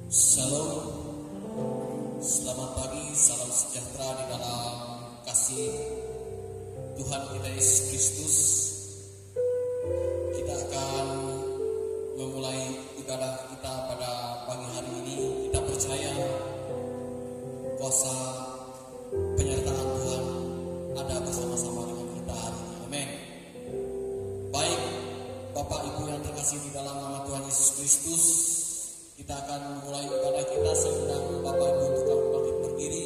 Shalom, selamat pagi, salam sejahtera di dalam kasih Tuhan kita Yesus Kristus. Kita akan memulai ibadah kita pada pagi hari ini. Kita percaya kuasa penyertaan Tuhan ada bersama-sama dengan kita hari ini. Amin. Baik, Bapak Ibu yang terkasih di dalam nama Tuhan Yesus Kristus, kita akan memulai ibadah kita. Saya undang Bapak Ibu untuk bangkit berdiri.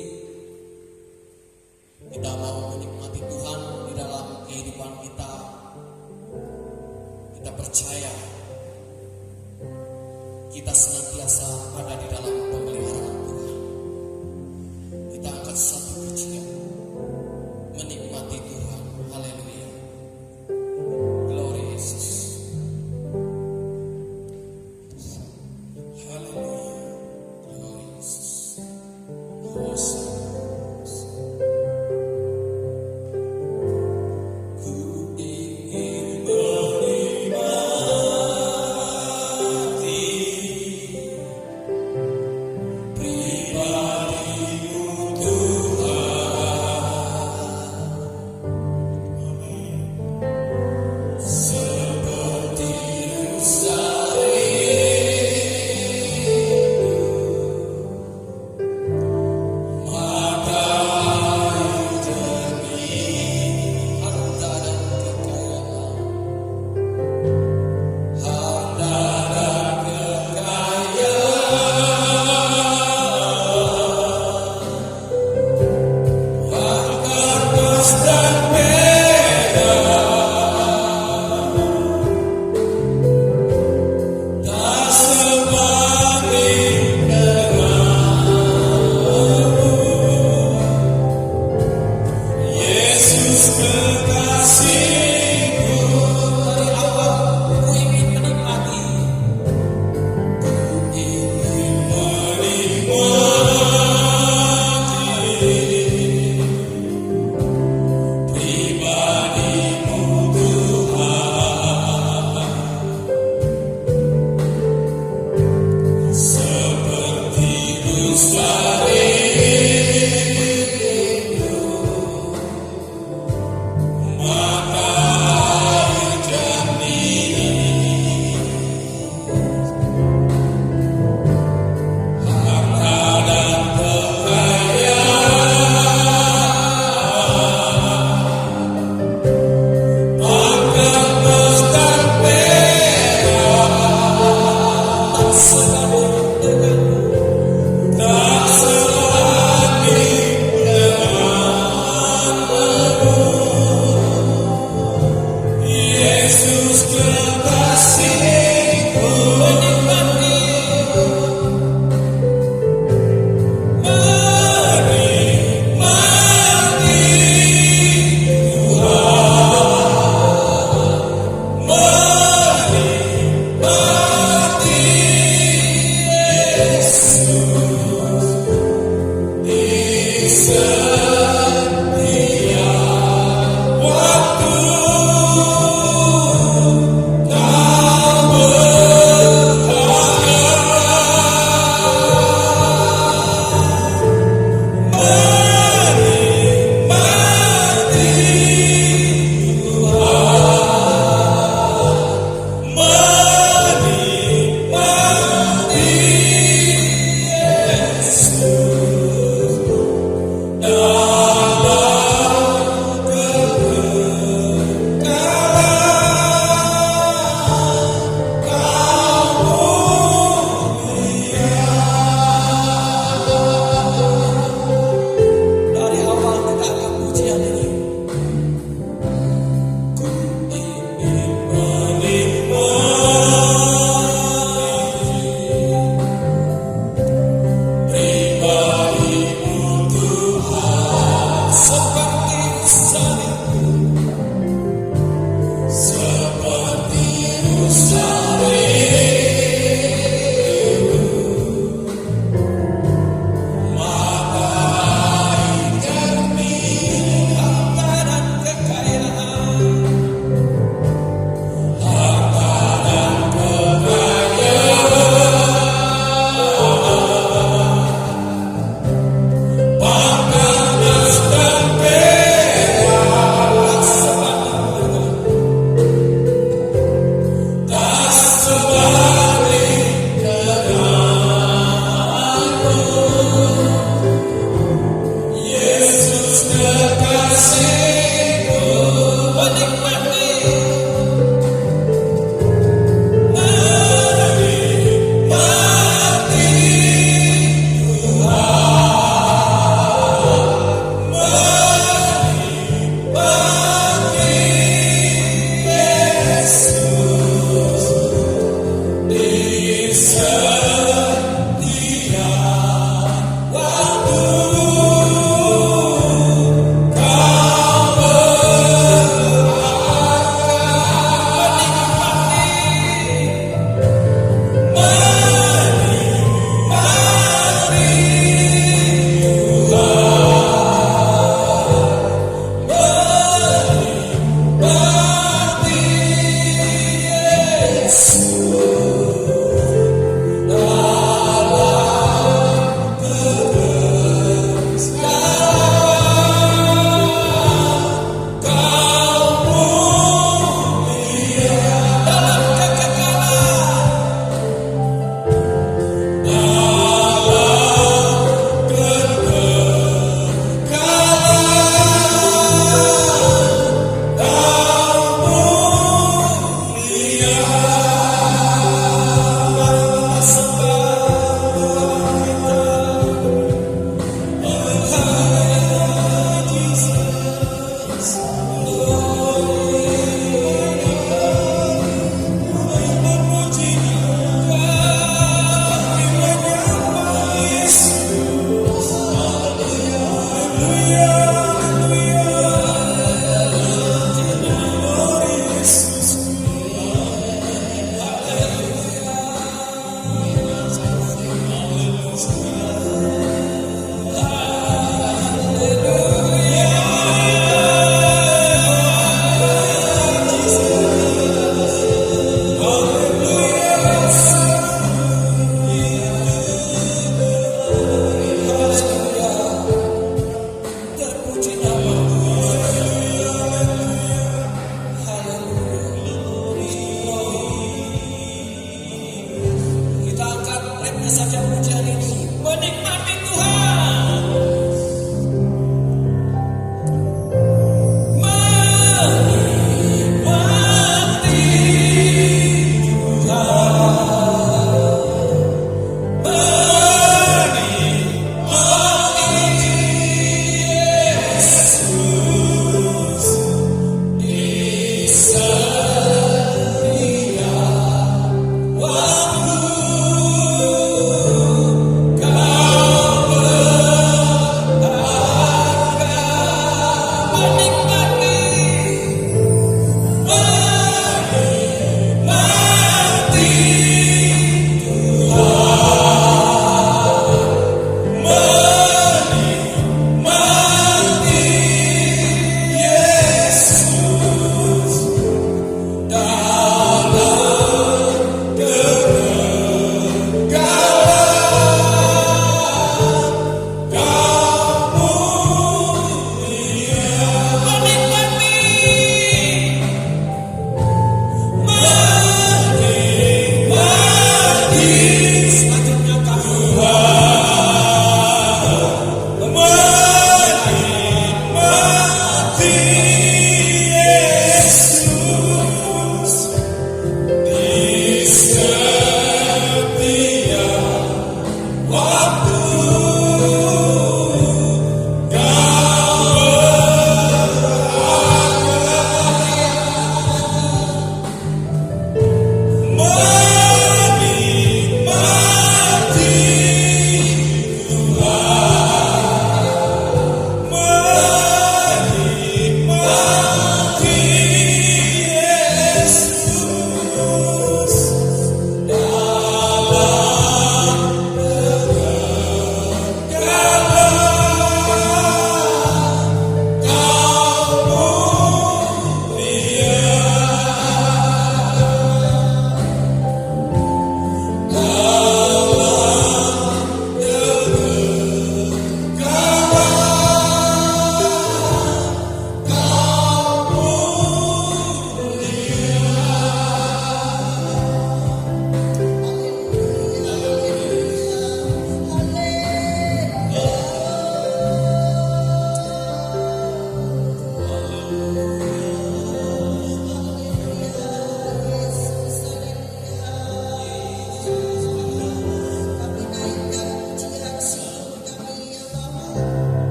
Kita mau menikmati Tuhan di dalam kehidupan kita. Kita percaya kita senantiasa ada di dalam pemeliharaan Tuhan. Kita angkat satu pujian, menikmati Tuhan. Haleluya. Glory Yesus.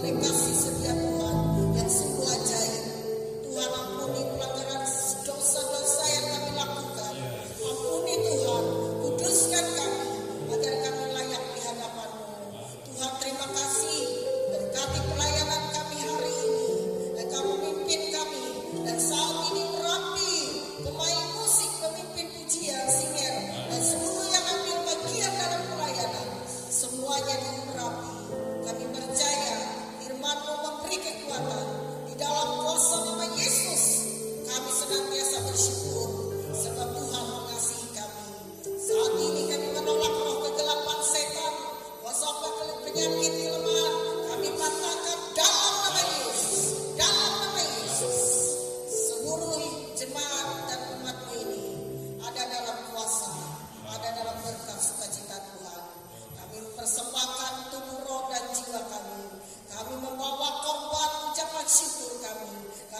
oleh kasih setia Tuhan yang sungguh ajaib. Tuhan ampuni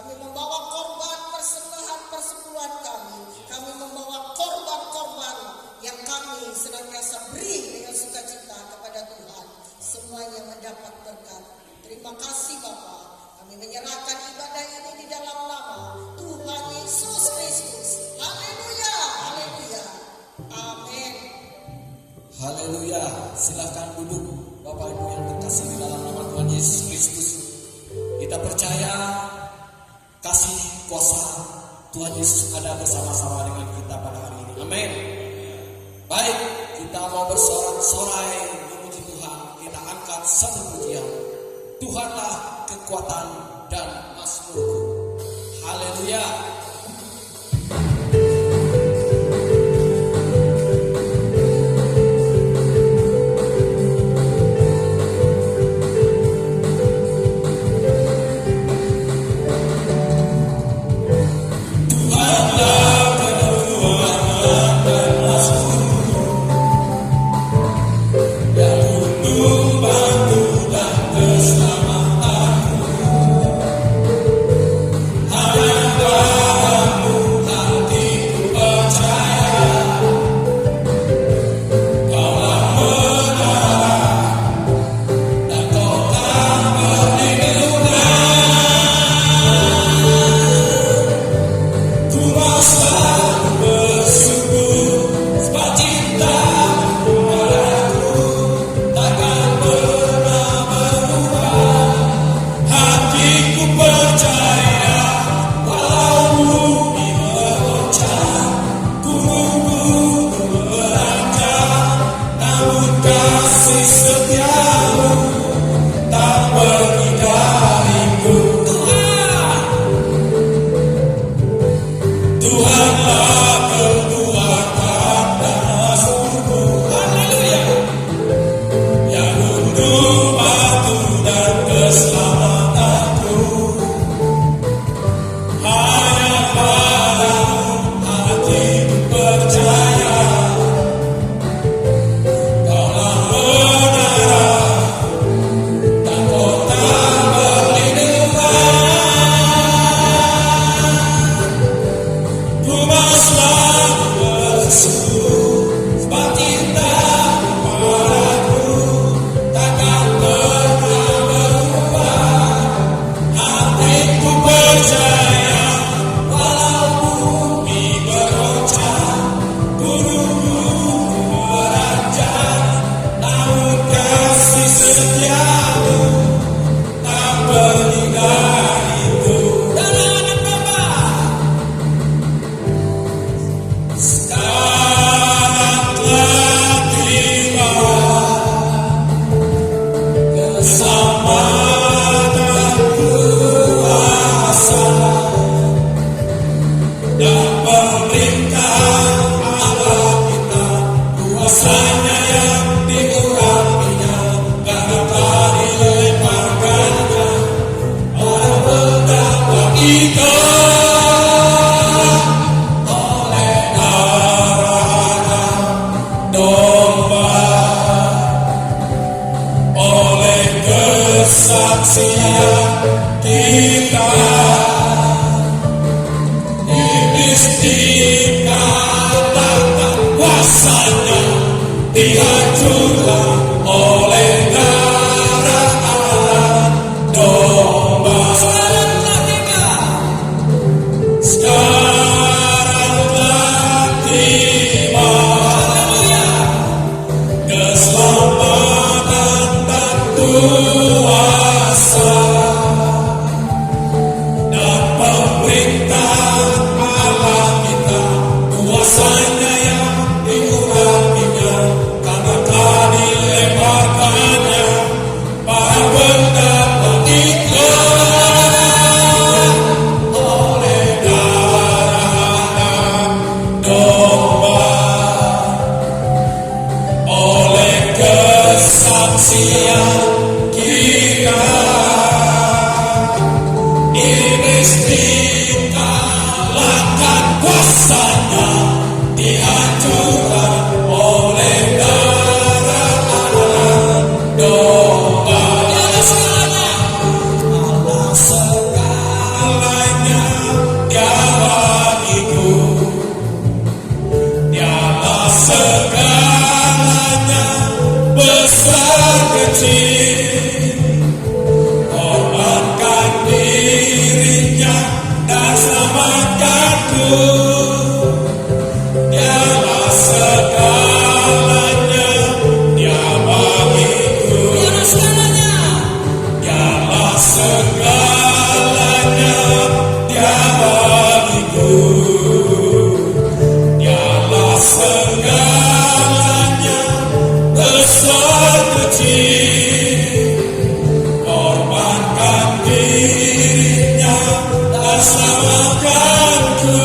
Kami membawa korban persembahyan persepuluhan kami. Kami membawa korban-korban yang kami senantiasa beri dengan sukacita kepada Tuhan. Semuanya mendapat berkat. Terima kasih Bapa. Kami menyerahkan ibadah ini di dalam nama Tuhan Yesus Kristus. Haleluya, haleluya, amin. Haleluya. Silakan duduk Bapak Ibu yang terkasih di dalam nama Tuhan Yesus Kristus. Kita percaya kasih kuasa Tuhan Yesus ada bersama-sama dengan kita pada hari ini. Amin. Baik, kita mau bersorak-sorai memuji Tuhan. Kita angkat satu pujian. Tuhanlah kekuatan dan mazmurku. Haleluya. Kita ini Dialah segalanya, Dia bagiku. Dialah segalanya, Dia bagiku. Dialah segalanya, besar kecil, korbankan dirinya dan selamatkanku.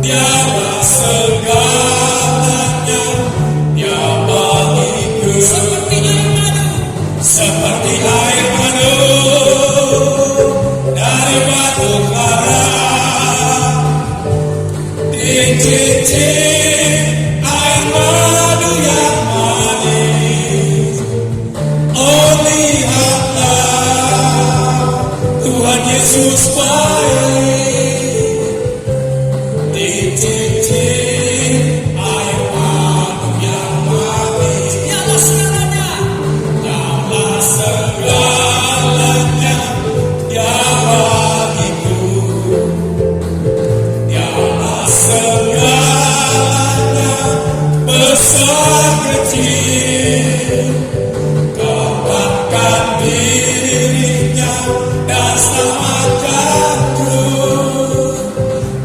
Dialah segalanya, Dia bagiku. Seperti air madu dari batu karang, dicicip air madu yang manis. Oh, lihatlah Tuhan Yesus baik, dicicip air madu yang manis. Dialah segalanya, Dia bagiku. Dialah segalanya, besar kecil, korbankan dirinya dan selamatkanku.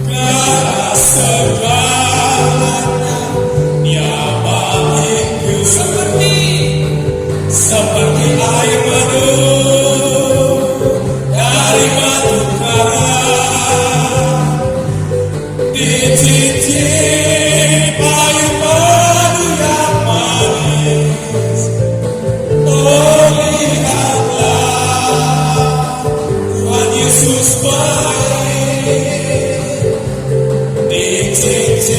Dialah segalanya, Dia bagiku. Seperti air madu dari batu karang, dicicip air madu yang manis. Oh, lihatlah Tuhan Yesus baik, dicicip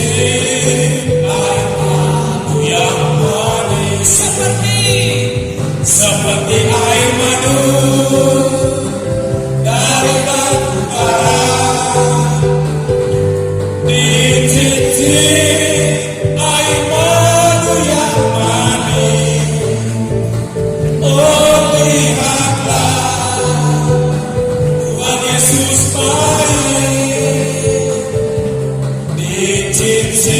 air madu yang manis. Seperti air madu dari batu karang, dicicip air madu yang manis. Oh, lihatlah Tuhan Yesus baik, dicicip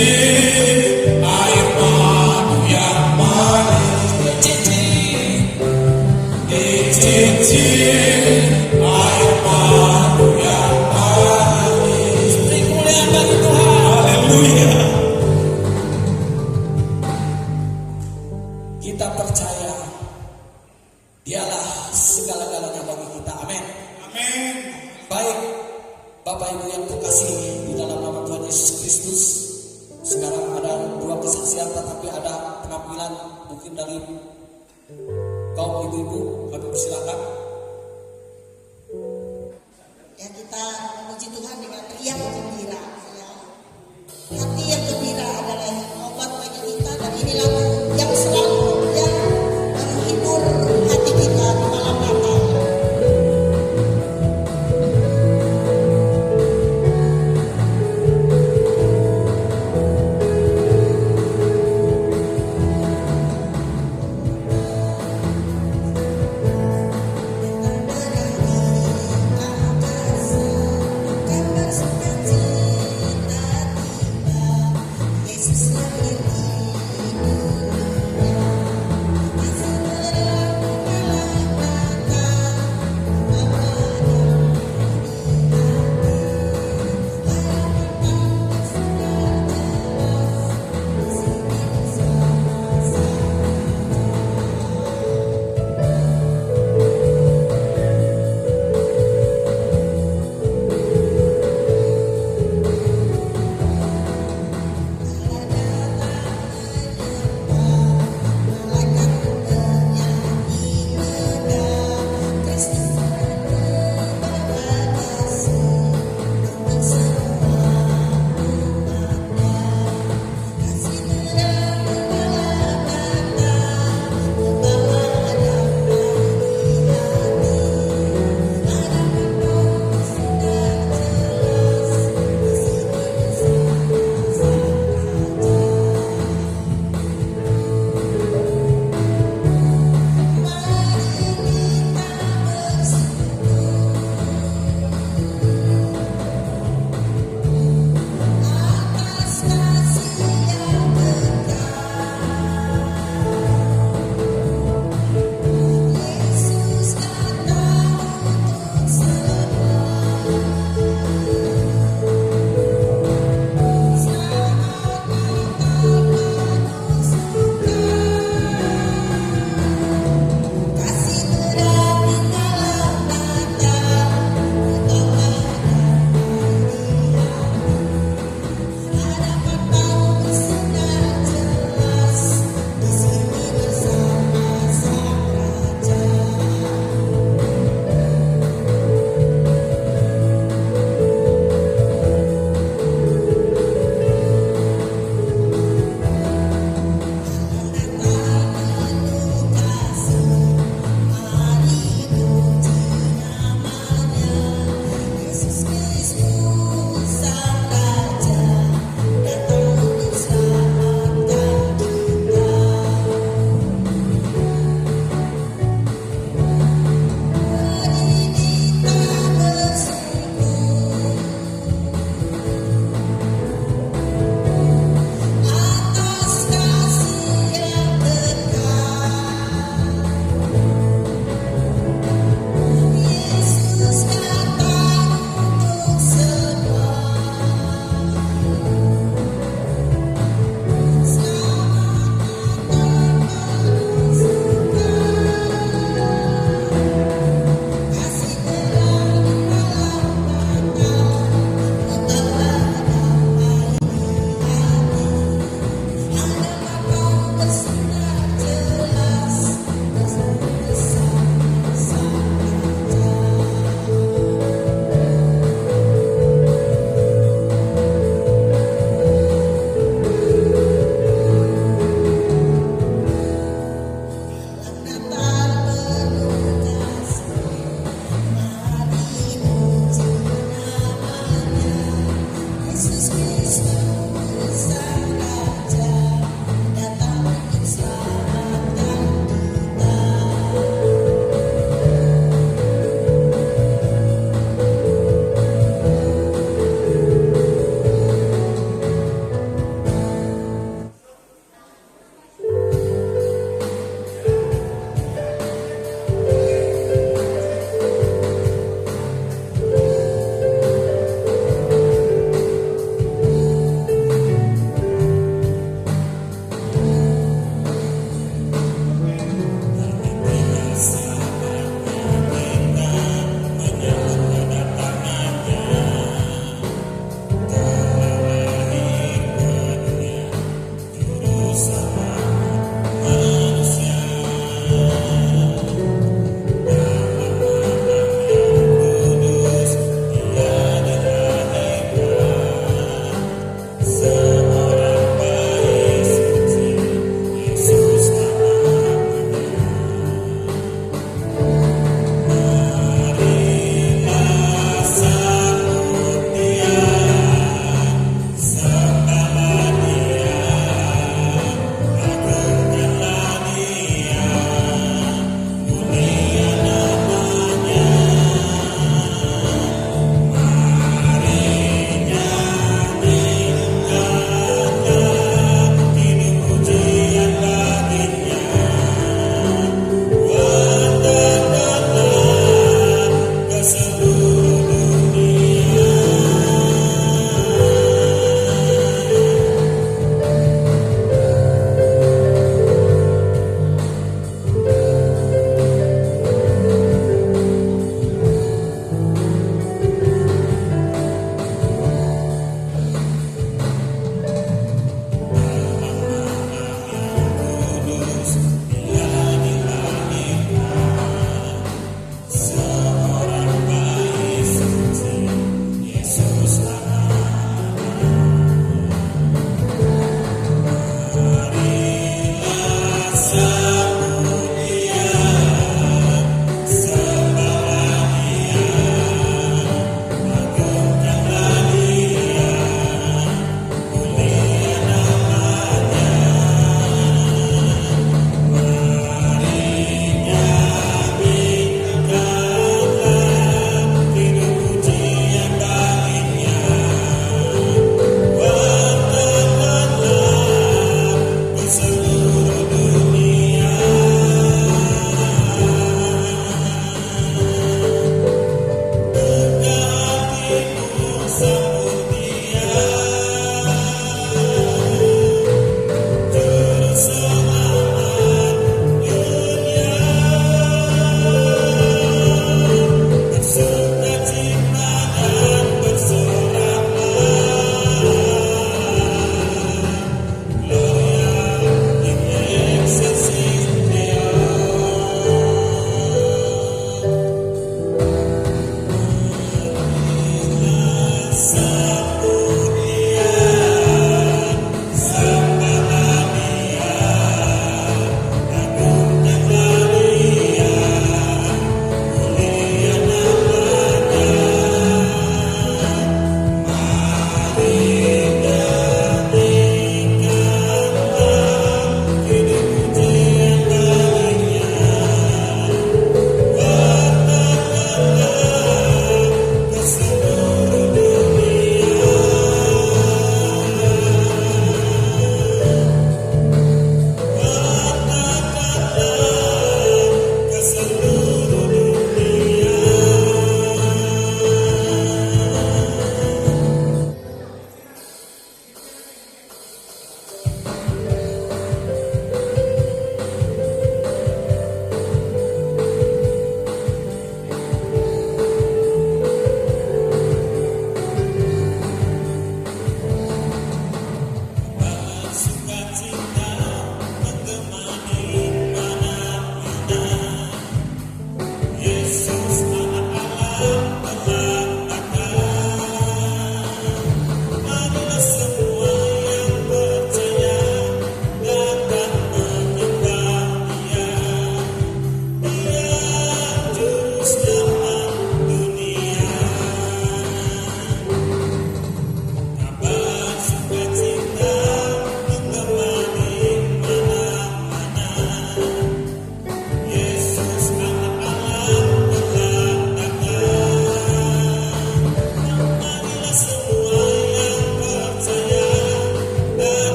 air madu yang manis. Dicicip air madu yang manis. Haleluya. Kita percaya Dialah segala-galanya bagi kita. Amin. Amin. Baik, Bapak Ibu yang terkasih di dalam nama Tuhan Yesus Kristus, sekarang ada dua kesaksian, tetapi ada penampilan mungkin dari kaum ibu-ibu. Kami persilakan. Ya, kita memuji Tuhan dengan riang gembira. Ya. Hati yang gembira adalah obat bagi kita, dan ini lagu yang selalu yang menghibur hati kita di malam Natal. Kan bersuka cita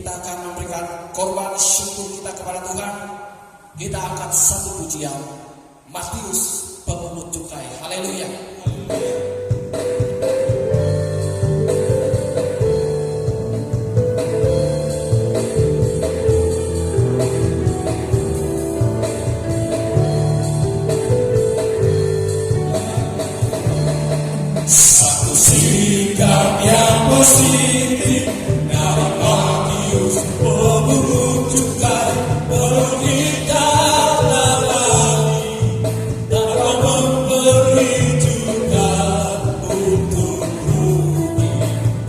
kita akan memberikan korban syukur kita kepada Tuhan. Kita angkat satu pujian, Matius pemungut cukai. Haleluya. Satu sikap yang positif dari Matius pemungut cukai, perlu kita lalui tanpa memperhitungkan untung rugi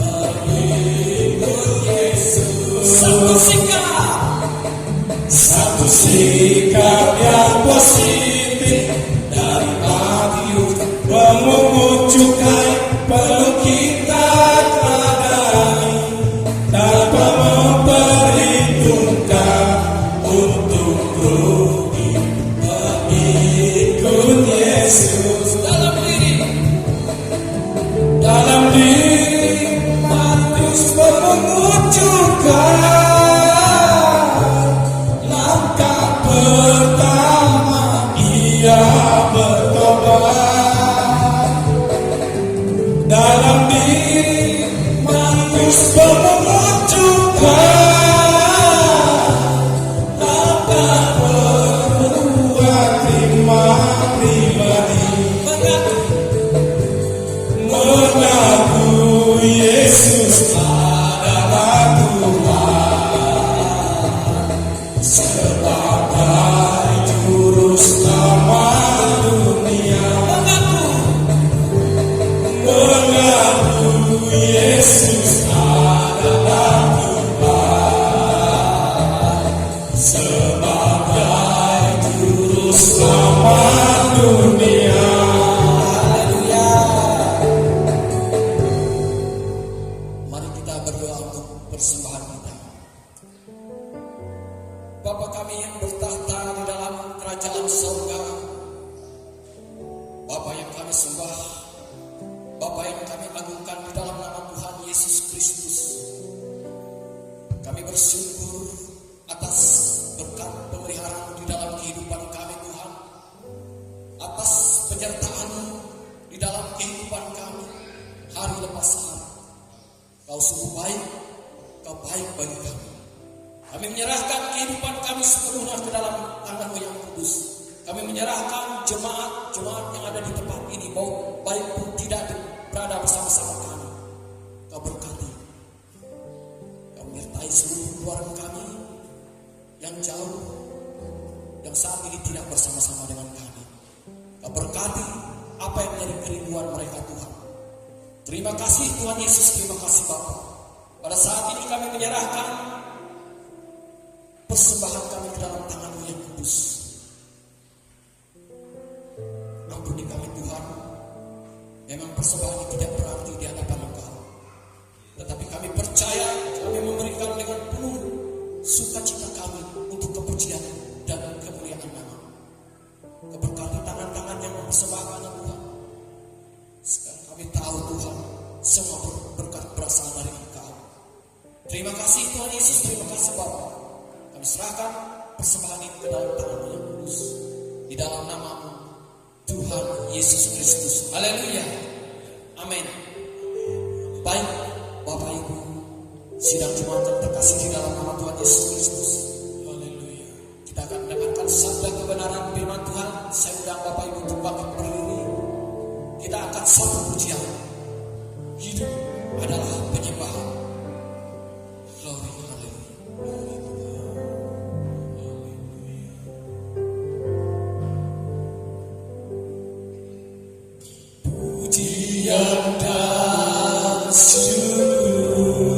mengikut Yesus. Satu sikap yang positif dari Matius pemungut cukai, perlu kita ladani tanpa memperhitungkan untung rugi mengikut Yesus. Dalam diri Matius pemungut cukai, langkah pertama ia bertobat. Dalam diri Matius pemungut cukai, langkah perbuat terima pribadi, mengaku Yesus adalah Tuhan sebagai juru selamat dunia. Mengaku Yesus adalah Tuhan sebagai juru selamat dunia. Haleluya. Mari kita berdoa untuk persembahan kita. Bapa kami yang bertahta di dalam kerajaan surga, Bapa yang kami sembah, Bapa yang kami agungkan di dalam nama Tuhan Yesus Kristus. Kami bersyukur atas berkat pemeliharaan di dalam kehidupan kami Tuhan, atas penyertaan di dalam kehidupan kami hari lepas hari. Kau sungguh baik, Kau baik bagi kami. Kami menyerahkan kehidupan kami sepenuhnya ke dalam tangan-Mu yang kudus. Kami menyerahkan jemaat yang ada di tempat ini, baik pun tidak berada bersama-sama kami. Kau berkati, Kau menyertai seluruh keluarga kami yang jauh, yang saat ini tidak bersama-sama dengan kami. Kau berkati apa yang menjadi kerinduan mereka Tuhan. Terima kasih Tuhan Yesus, terima kasih Bapa. Pada saat ini kami menyerahkan persembahan kami ke dalam tangan-Mu yang kudus. Ampuni kami Tuhan. Memang persembahan ini tidak berarti di hadapan Engkau, tetapi kami percaya kami memberikan dengan penuh sukacita kami untuk kepujian dan kemuliaan nama. Keberkati tangan-tangan yang mempersembahkan Tuhan. Sekarang kami tahu Tuhan, semua berkat berasal dari Engkau. Terima kasih Tuhan Yesus, terima kasih Bapa. Kami serahkan persembahan ini ke dalam tangan-Mu yang kudus, di dalam nama-Mu Tuhan Yesus Kristus. Haleluya. Amin. Baik Bapak Ibu, sidang jemaat yang terkasih di dalam nama Tuhan Yesus Kristus. Haleluya. Kita akan mendengarkan sabda kebenaran firman Tuhan. Saya undang Bapak Ibu untuk bangkit berdiri. Kita akan satu pujian. Hidup adalah penyembahan. Glory, haleluya. Pujian dan syukur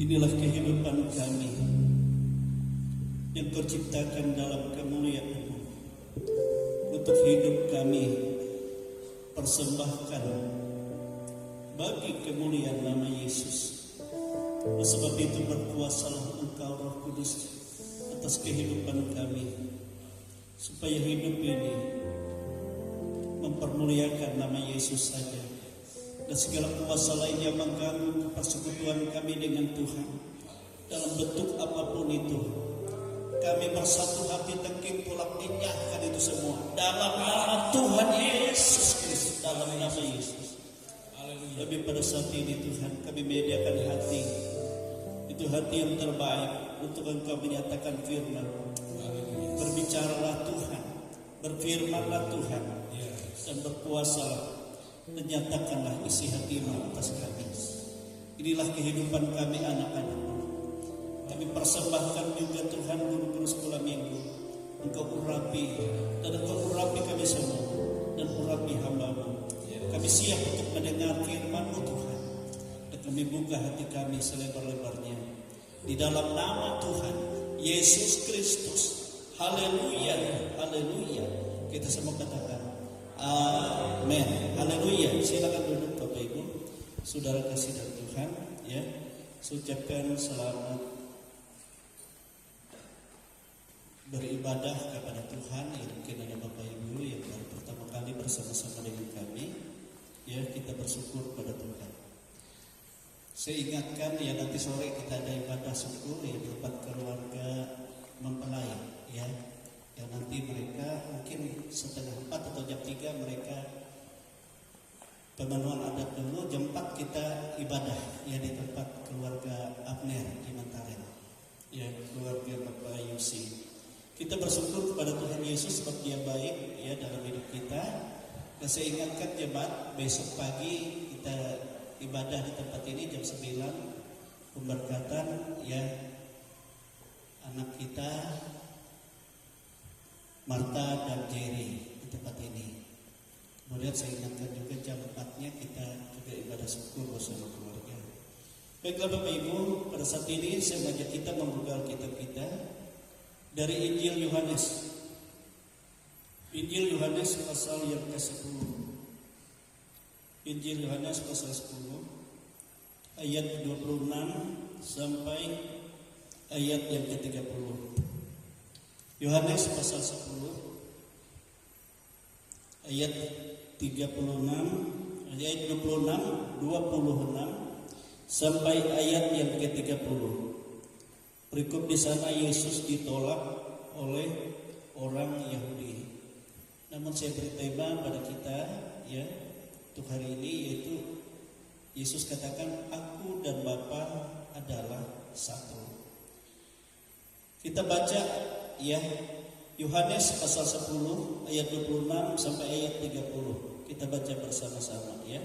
Inilah kehidupan kami yang Kau ciptakan dalam kemuliaan-Mu. Untuk hidup kami persembahkan bagi kemuliaan nama Yesus. Sebab itu berkuasalah Engkau Roh Kudus atas kehidupan kami, supaya hidup ini mempermuliakan nama Yesus saja. Dan segala kuasa lain yang mengganggu persekutuan kami dengan Tuhan dalam bentuk apapun itu, kami bersatu hati tengking tolak enyahkan itu semua dalam nama Tuhan Yesus Kristus, dalam nama Yesus. Lebih pada saat ini Tuhan, kami menyediakan hati, itu hati yang terbaik untuk Engkau menyatakan firman. Berbicaralah Tuhan, berfirmanlah Tuhan, dan berkuasalah, menyatakanlah isi hati-Mu atas kami. Inilah kehidupan kami anak-anak-Mu. Kami persembahkan juga Tuhan guru-guru sekolah minggu. Engkau urapi, dan Engkau urapi kami semua, dan urapi hamba-Mu. Kami siap untuk mendengar firman-Mu Tuhan, dan kami buka hati kami selebar-lebarnya di dalam nama Tuhan Yesus Kristus. Haleluya, haleluya. Kita semua katakan amin. Haleluya. Silakan duduk Bapak Ibu, saudara kasih dari Tuhan, ya. Ucapkan selamat beribadah kepada Tuhan. Ya, mungkin ada Bapak Ibu yang baru pertama kali bersama-sama dengan kami. Ya, kita bersyukur pada Tuhan. Saya ingatkan ya, nanti sore kita ada ibadah syukur ya di tempat keluarga mempelai, ya. Ya, nanti mereka mungkin setengah 4 atau jam 3 mereka pemenuhan adat dulu. Jam 4 kita ibadah ya di tempat keluarga Abner di Mantaren, ya, keluarga Bapak Yusi. Kita bersyukur kepada Tuhan Yesus sebab Dia baik ya dalam hidup kita. Dan saya ingatkan jemaat, besok pagi kita ibadah di tempat ini jam 9, pemberkatan ya anak kita Marta dan Jerry di tempat ini. Kemudian saya ingatkan juga jam 4-nya kita juga ibadah syukur bersama keluarga. Baiklah Bapak Ibu, pada saat ini saya mengajak kita membuka Alkitab kita dari Injil Yohanes. Injil Yohanes pasal yang ke-10. Injil Yohanes pasal 10 ayat 26 sampai ayat yang ke-30. Yohanes pasal 10 ayat 36, ayat 26 sampai ayat yang ke-30. Berikut di sana Yesus ditolak oleh orang Yahudi. Namun saya beri tema pada kita ya untuk hari ini, yaitu Yesus katakan, aku dan Bapa adalah satu. Kita baca ya Yohanes pasal 10 ayat 26 sampai ayat 30. Kita baca bersama-sama ya.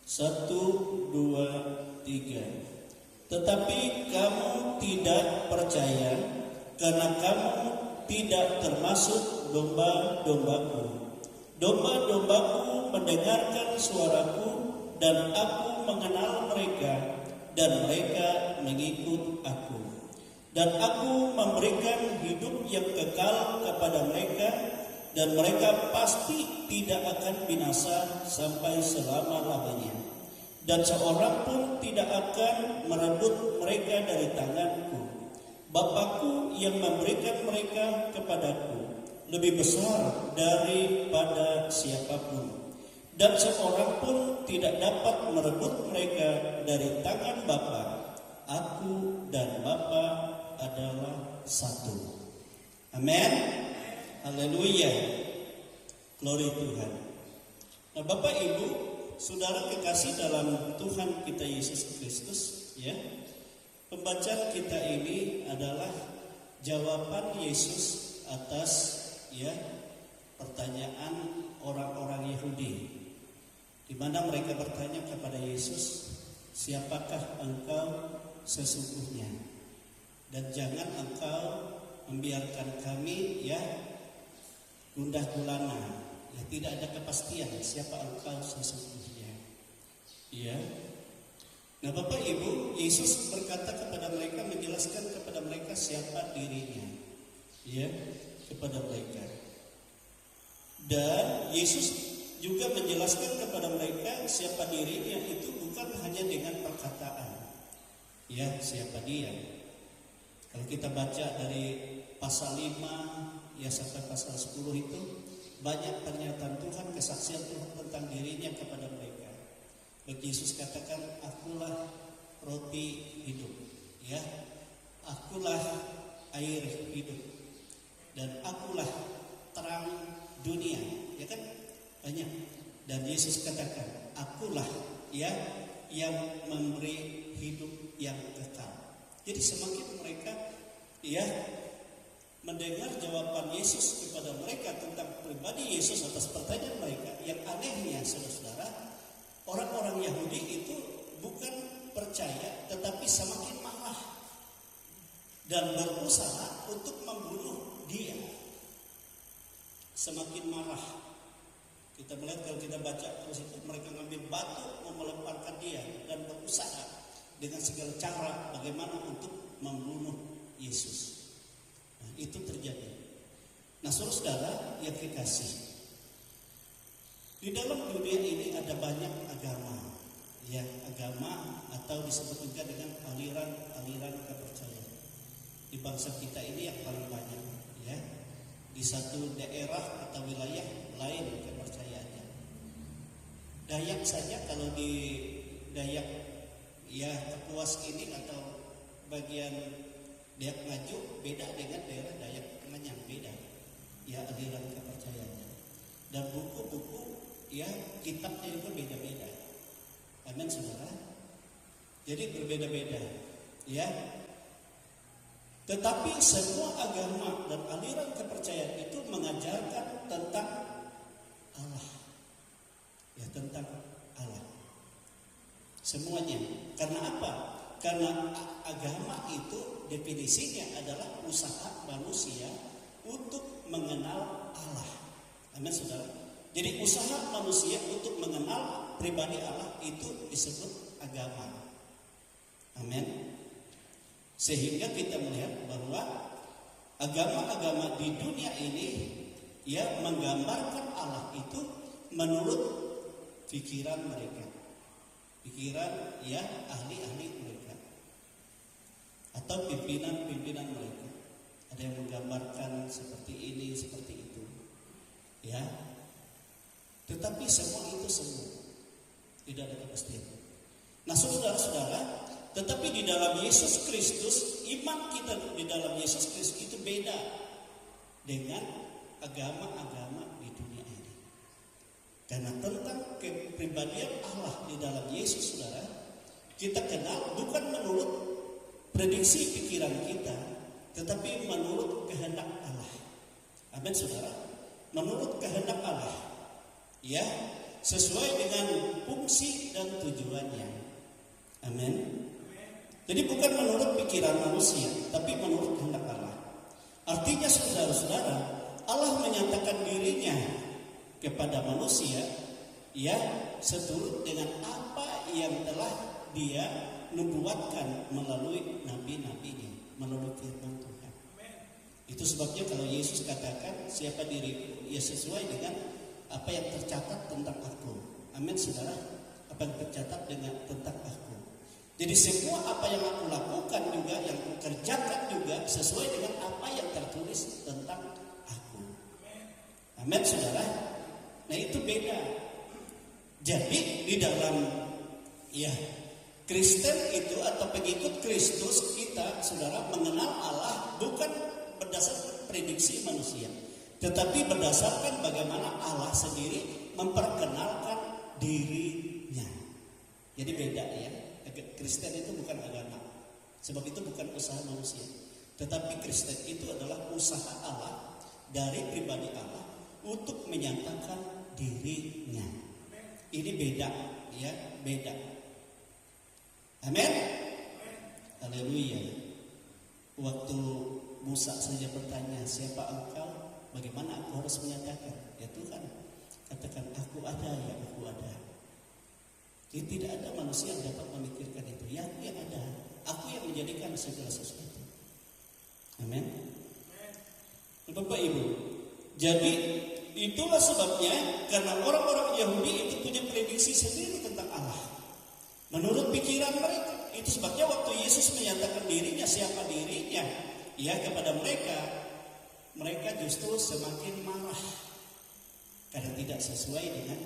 1, 2, 3. Tetapi kamu tidak percaya karena kamu tidak termasuk domba-dombaku. Domba-dombaku mendengarkan suaraku dan aku aku mengenal mereka dan mereka mengikut aku. Dan aku memberikan hidup yang kekal kepada mereka, dan mereka pasti tidak akan binasa sampai selama-lamanya. Dan seorang pun tidak akan merebut mereka dari tanganku. Bapakku yang memberikan mereka kepadaku lebih besar daripada siapapun. Dan seorang pun tidak dapat merebut mereka dari tangan Bapa. Aku dan Bapa adalah satu. Amin. Haleluya. Glory Tuhan. Nah, Bapak Ibu, saudara kekasih dalam Tuhan kita Yesus Kristus, ya. Pembacaan kita ini adalah jawaban Yesus atas pertanyaan orang-orang Yahudi, di mana mereka bertanya kepada Yesus, siapakah engkau sesungguhnya? Dan jangan engkau membiarkan kami gundah gulana, tidak ada kepastian siapa engkau sesungguhnya. Ya. Nah, Bapak Ibu, Yesus berkata kepada mereka, menjelaskan kepada mereka siapa dirinya, kepada mereka. Dan Yesus juga menjelaskan kepada mereka siapa dirinya itu bukan hanya dengan perkataan. Siapa dia? Kalau kita baca dari pasal 5 sampai pasal 10 itu banyak pernyataan Tuhan, kesaksian Tuhan tentang dirinya kepada mereka. Bagi Yesus katakan, akulah roti hidup, akulah air hidup, dan akulah terang dunia, kan banyak. Dan Yesus katakan, akulah yang memberi hidup yang kekal. Jadi semakin mereka mendengar jawaban Yesus kepada mereka tentang pribadi Yesus atas pertanyaan mereka, yang anehnya saudara, orang-orang Yahudi itu bukan percaya tetapi semakin marah dan berusaha untuk membunuh dia. Semakin marah. Kita melihat kalau kita baca terus itu, mereka ngambil batu mau melemparkan dia dan berusaha dengan segala cara bagaimana untuk membunuh Yesus. Nah, itu terjadi. Nah, saudara yang kekasih, di dalam dunia ini ada banyak agama, agama atau disebut juga dengan aliran kepercayaan. Di bangsa kita ini yang paling banyak, di satu daerah atau wilayah lain kepercayaannya. Dayak saja, kalau di Dayak Kapuas ini atau bagian Dayak Ngaju beda dengan daerah Dayak Manyang, beda aliran kepercayaannya. Dan buku-buku kitabnya juga beda-beda. Amin, saudara. Jadi berbeda-beda, Tetapi semua agama dan aliran kepercayaan itu mengajarkan tentang Allah. Tentang Allah. Semuanya. Karena apa? Karena agama itu definisinya adalah usaha manusia untuk mengenal Allah. Amin, saudara. Jadi usaha manusia untuk mengenal pribadi Allah itu disebut agama. Amin. Sehingga kita melihat bahwa agama-agama di dunia ini menggambarkan Allah itu menurut pikiran mereka, pikiran ahli-ahli mereka atau pimpinan-pimpinan mereka. Ada yang menggambarkan seperti ini, seperti itu, Tetapi semua itu semu, tidak ada kepastian. Nah, saudara-saudara, tetapi di dalam Yesus Kristus, iman kita di dalam Yesus Kristus itu beda dengan agama-agama di dunia ini. Karena tentang kepribadian Allah di dalam Yesus, saudara, kita kenal bukan menurut prediksi pikiran kita, tetapi menurut kehendak Allah. Amin, saudara. Menurut kehendak Allah, sesuai dengan fungsi dan tujuannya. Amin. Jadi bukan menurut pikiran manusia, tapi menurut kehendak Allah. Artinya, saudara-saudara, Allah menyatakan dirinya kepada manusia, seturut dengan apa yang telah Dia nubuatkan melalui nabi-nabinya, melalui firman Tuhan. Itu sebabnya kalau Yesus katakan siapa diriku, ya sesuai dengan apa yang tercatat tentang aku. Amin saudara. Apa yang tercatat tentang aku. Jadi semua apa yang aku lakukan juga, yang aku kerjakan juga sesuai dengan apa yang tertulis tentang aku. Amin saudara. Nah itu beda. Jadi di dalam Kristen itu atau pengikut Kristus, kita saudara mengenal Allah bukan berdasarkan prediksi manusia, tetapi berdasarkan bagaimana Allah sendiri memperkenalkan dirinya. Jadi beda ya. Kristen itu bukan agama, sebab itu bukan usaha manusia, tetapi Kristen itu adalah usaha Allah dari pribadi Allah untuk menyatakan dirinya. Ini beda ya, beda. Amin. Haleluya. Waktu Musa saja bertanya, siapa engkau? Bagaimana aku harus menyatakan? Ya Tuhan, katakan aku ada, ya aku ada. Jadi tidak ada manusia yang dapat memikirkan itu. Ya ada. Aku yang menjadikan segala sesuatu. Amin. Bapak Ibu. Jadi itulah sebabnya karena orang-orang Yahudi itu punya prediksi sendiri tentang Allah. Menurut pikiran mereka. Itu sebabnya waktu Yesus menyatakan dirinya, siapa dirinya, ya kepada mereka, mereka justru semakin marah karena tidak sesuai dengan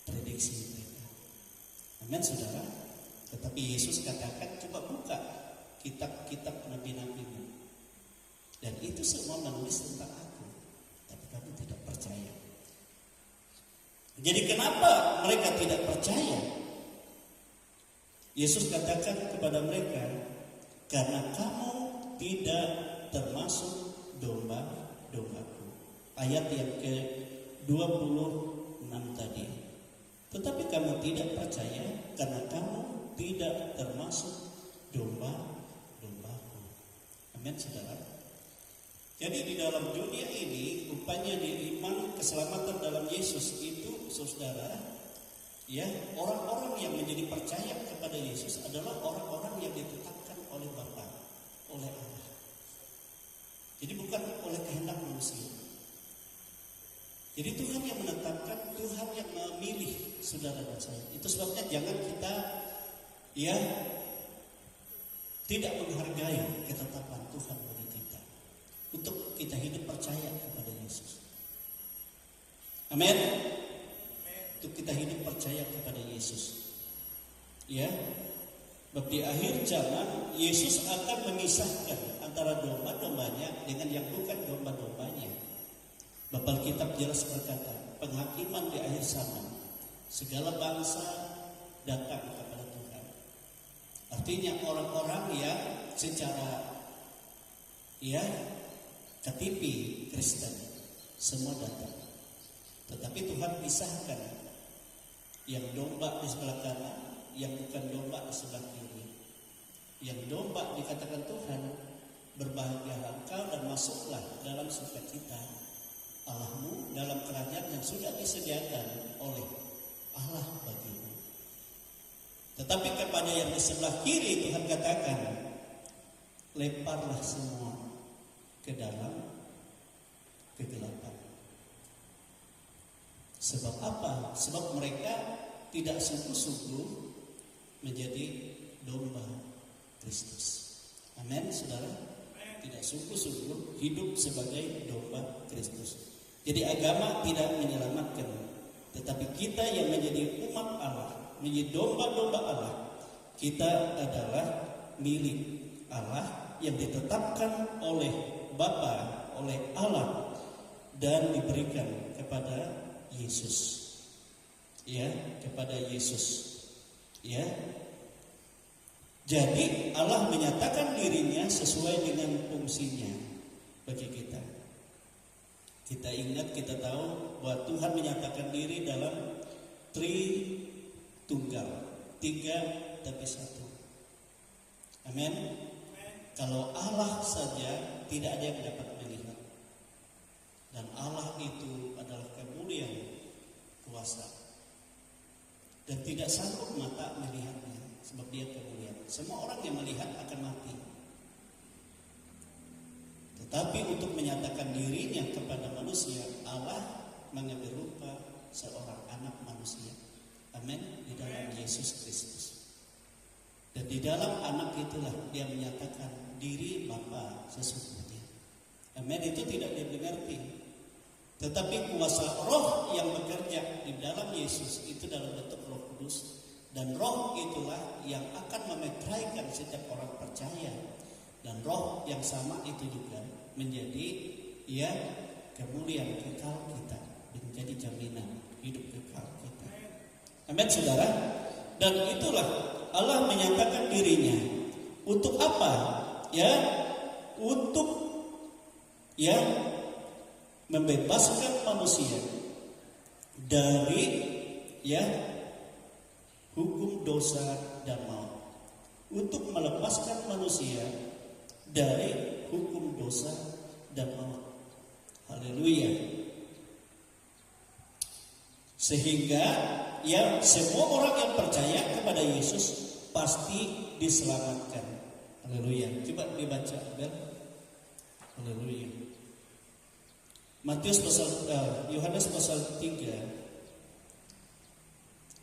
prediksi mereka. Amin saudara. Tetapi Yesus katakan, coba buka kitab-kitab nabi-nabimu, dan itu semua menulis tentang aku, tapi kamu tidak percaya. Jadi kenapa mereka tidak percaya? Yesus katakan kepada mereka, karena kamu tidak termasuk domba-dombaku. Ayat yang ke-26 tadi. Tetapi kamu tidak percaya karena kamu tidak termasuk domba-dombaku. Amin saudara. Jadi di dalam dunia ini, rupanya di iman keselamatan dalam Yesus itu saudara, ya, orang-orang yang menjadi percaya kepada Yesus adalah orang-orang yang ditetapkan oleh Bapa, oleh Allah. Jadi bukan oleh kehendak manusia. Jadi Tuhan yang menetapkan, Tuhan yang memilih saudara dan saya. Itu sebabnya jangan kita tidak menghargai ketetapan Tuhan bagi kita, untuk kita hidup percaya kepada Yesus. Amin. Untuk kita hidup percaya kepada Yesus. Ya. Sebab di akhir zaman Yesus akan memisahkan antara domba-dombanya dengan yang bukan domba-dombanya. Bapak Alkitab jelas berkata, penghakiman di akhir zaman, segala bangsa datang kepada Tuhan. Artinya orang-orang yang secara KTP Kristen semua datang. Tetapi Tuhan pisahkan yang domba di sebelah kanan, yang bukan domba di sebelah kiri. Yang domba dikatakan Tuhan, berbahagialah engkau dan masuklah dalam sukacita Allahmu, dalam kerajaan yang sudah disediakan oleh Allah bagimu. Tetapi kepada yang di sebelah kiri Tuhan katakan, lemparlah semua ke dalam kegelapan. Sebab apa? Sebab mereka tidak sungguh-sungguh menjadi domba Kristus. Amin, saudara. Tidak sungguh-sungguh hidup sebagai domba Kristus. Jadi agama tidak menyelamatkan, tetapi kita yang menjadi umat Allah, menjadi domba-domba Allah, kita adalah milik Allah yang ditetapkan oleh Bapa, oleh Allah, dan diberikan kepada Yesus. Ya, kepada Yesus. Ya. Jadi Allah menyatakan dirinya sesuai dengan fungsinya bagi kita. Kita ingat, kita tahu bahwa Tuhan menyatakan diri dalam Tritunggal, 3 tapi 1. Amin. Kalau Allah saja tidak ada yang dapat melihat, dan Allah itu adalah kemuliaan kuasa. dan tidak sanggup mata melihatnya, sebab dia kemuliaan. Semua orang yang melihat akan mati. Tetapi untuk menyatakan dirinya kepada manusia, Allah mengambil rupa seorang anak manusia. Amin. Di dalam Yesus Kristus. Dan di dalam anak itulah dia menyatakan diri Bapa sesungguhnya. Amin. Itu tidak dimengerti. Tetapi kuasa roh yang bekerja di dalam Yesus itu dalam bentuk Roh Kudus. Dan roh itulah yang akan memetraikan setiap orang percaya. Dan roh yang sama itu juga menjadi kemuliaan kekal kita, menjadi jaminan hidup kekal kita. Amin, saudara. Dan itulah Allah menyatakan dirinya untuk apa? Untuk membebaskan manusia dari hukum dosa dan maut. Untuk melepaskan manusia dari hukum dosa dan maut. Haleluya. Sehingga semua orang yang percaya kepada Yesus pasti diselamatkan. Haleluya. Coba dibaca, Abel. Haleluya. Yohanes pasal 3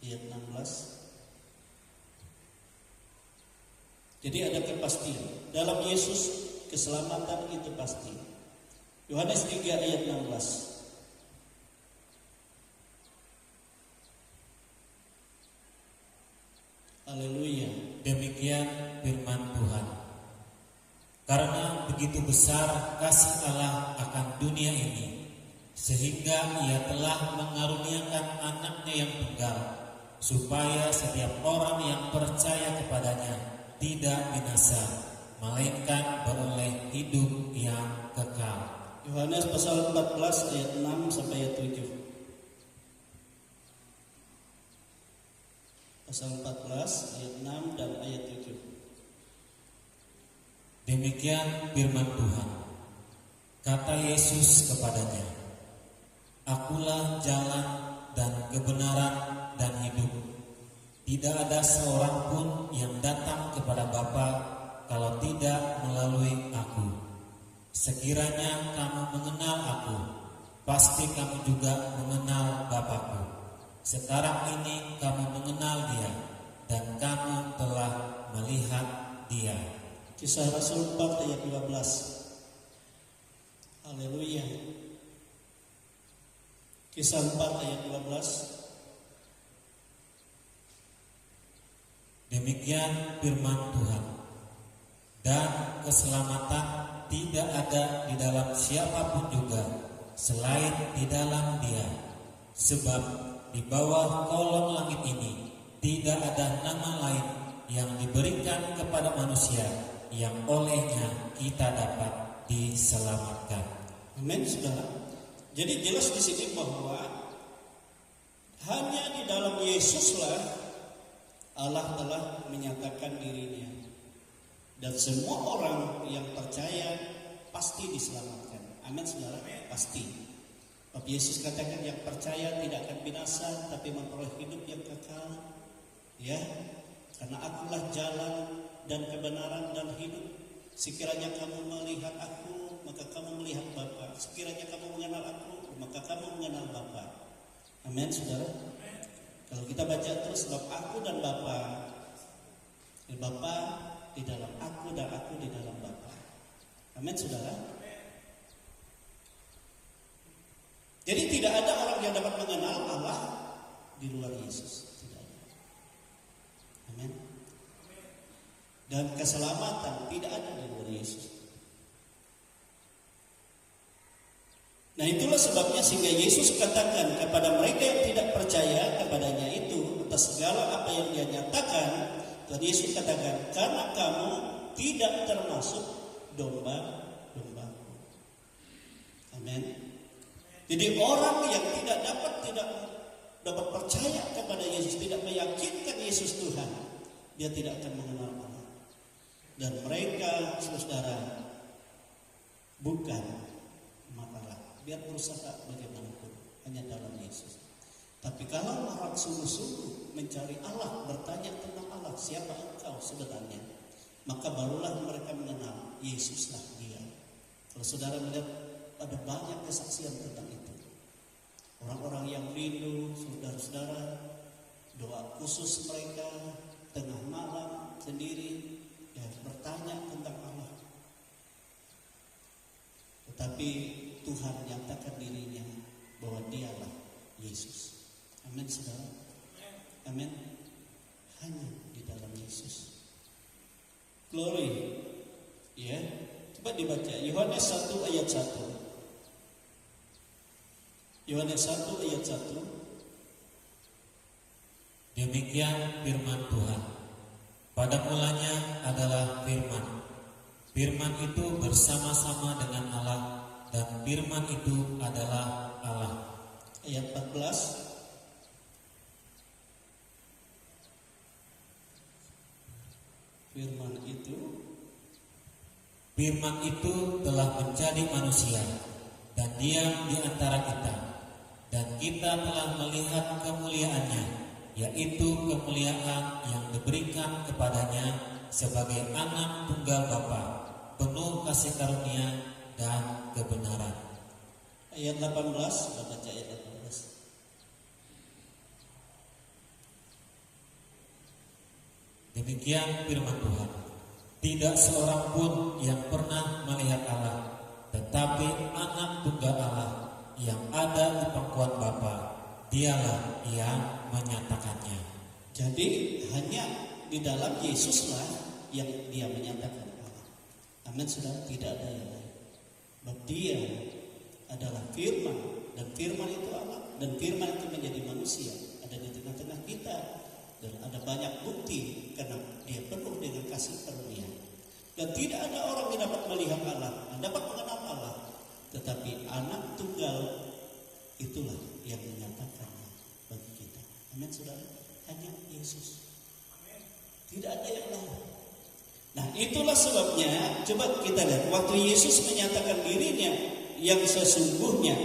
ayat 16. Jadi ada kepastian dalam Yesus, keselamatan itu pasti. Yohanes 3 ayat 16. Haleluya. Demikian firman Tuhan. Karena begitu besar kasih Allah akan dunia ini, sehingga Ia telah mengaruniakan anaknya yang tunggal, supaya setiap orang yang percaya kepadanya tidak binasa, melainkan beroleh hidup yang kekal. Yohanes pasal 14 ayat 6 sampai ayat 7. Pasal 14 ayat 6 dan ayat 7. Demikian firman Tuhan. Kata Yesus kepadanya, Akulah jalan dan kebenaran dan hidup. Tidak ada seorang pun yang datang kepada Bapa kalau tidak melalui Aku. Sekiranya kamu mengenal Aku, pasti kamu juga mengenal Bapa-Ku. Sekarang ini kamu mengenal Dia, dan kamu telah melihat Dia. Kisah Rasul 4 ayat 12. Haleluya. Kisah 4 ayat 12. Demikian firman Tuhan. Dan keselamatan tidak ada di dalam siapapun juga selain di dalam Dia. Sebab di bawah kolong langit ini tidak ada nama lain yang diberikan kepada manusia yang olehnya kita dapat diselamatkan. Amin, saudara. Jadi jelas di sini bahwa hanya di dalam Yesuslah Allah telah menyatakan dirinya, dan semua orang yang percaya pasti diselamatkan. Amin, saudara. Pasti. Bapak Yesus katakan yang percaya tidak akan binasa, tapi memperoleh hidup yang kekal. Karena Akulah jalan dan kebenaran dan hidup. Sekiranya kamu melihat Aku, maka kamu melihat Bapa. Sekiranya kamu mengenal Aku, maka kamu mengenal Bapa. Amin, saudara. Kalau kita baca terus, sebab Aku dan Bapa di dalam Aku dan Aku di dalam Bapa. Amin, saudara. Jadi tidak ada orang yang dapat mengenal Allah di luar Yesus. Tidak ada. Amin. Dan keselamatan tidak ada di luar Yesus. Nah, itulah sebabnya sehingga Yesus katakan kepada mereka yang tidak percaya kepadanya itu, atas segala apa yang Dia nyatakan, dan Yesus katakan, karena kamu tidak termasuk domba-dombaku. Amin. Jadi orang yang tidak dapat percaya kepada Yesus, tidak meyakinkan Yesus Tuhan, dia tidak akan mengenal Allah. Dan mereka, saudara, bukan umat Allah. Biar berusaha bagaimanapun, hanya dalam Yesus. Tapi kalau orang sungguh-sungguh mencari Allah, bertanya tentang Allah, siapa engkau sebenarnya, maka barulah mereka mengenal Yesuslah dia. Kalau saudara melihat ada banyak kesaksian tentang itu. Orang-orang yang rindu, saudara-saudara, doa khusus mereka tengah malam sendiri, ya bertanya tentang Allah. Tetapi Tuhan nyatakan dirinya bahwa dialah Yesus. Amin saudara. Amin. Hanya di dalam Yesus. Glory. Ya. Coba dibaca Yohanes 1 ayat 1. Yohanes 1 ayat 1. Demikian firman Tuhan. Pada mulanya adalah firman. Firman itu bersama-sama dengan Allah, dan firman itu adalah Allah. Ayat 14. Firman itu telah menjadi manusia dan diam di antara kita, dan kita telah melihat kemuliaannya, yaitu kemuliaan yang diberikan kepadanya sebagai anak tunggal Bapa, penuh kasih karunia dan kebenaran. Ayat 18, baca ayat 18. Demikian firman Tuhan. Tidak seorang pun yang pernah melihat Allah, tetapi anak tunggal Allah yang ada di pangkuan Bapa, dialah yang menyatakannya. Jadi hanya di dalam Yesuslah yang dia menyatakan Allah. Amin saudara, tidak ada yang lain. Sebab dia adalah firman, dan firman itu Allah, dan firman itu menjadi manusia, ada di tengah-tengah kita. Dan ada banyak bukti karena dia penuh dengan kasih karunia. Dan tidak ada orang yang dapat melihat Allah, yang dapat mengenal Allah, tetapi anak tunggal itulah yang menyatakannya bagi kita. Amin saudara. Hanya Yesus. Tidak ada yang lain. Nah itulah sebabnya, coba kita lihat waktu Yesus menyatakan dirinya yang sesungguhnya,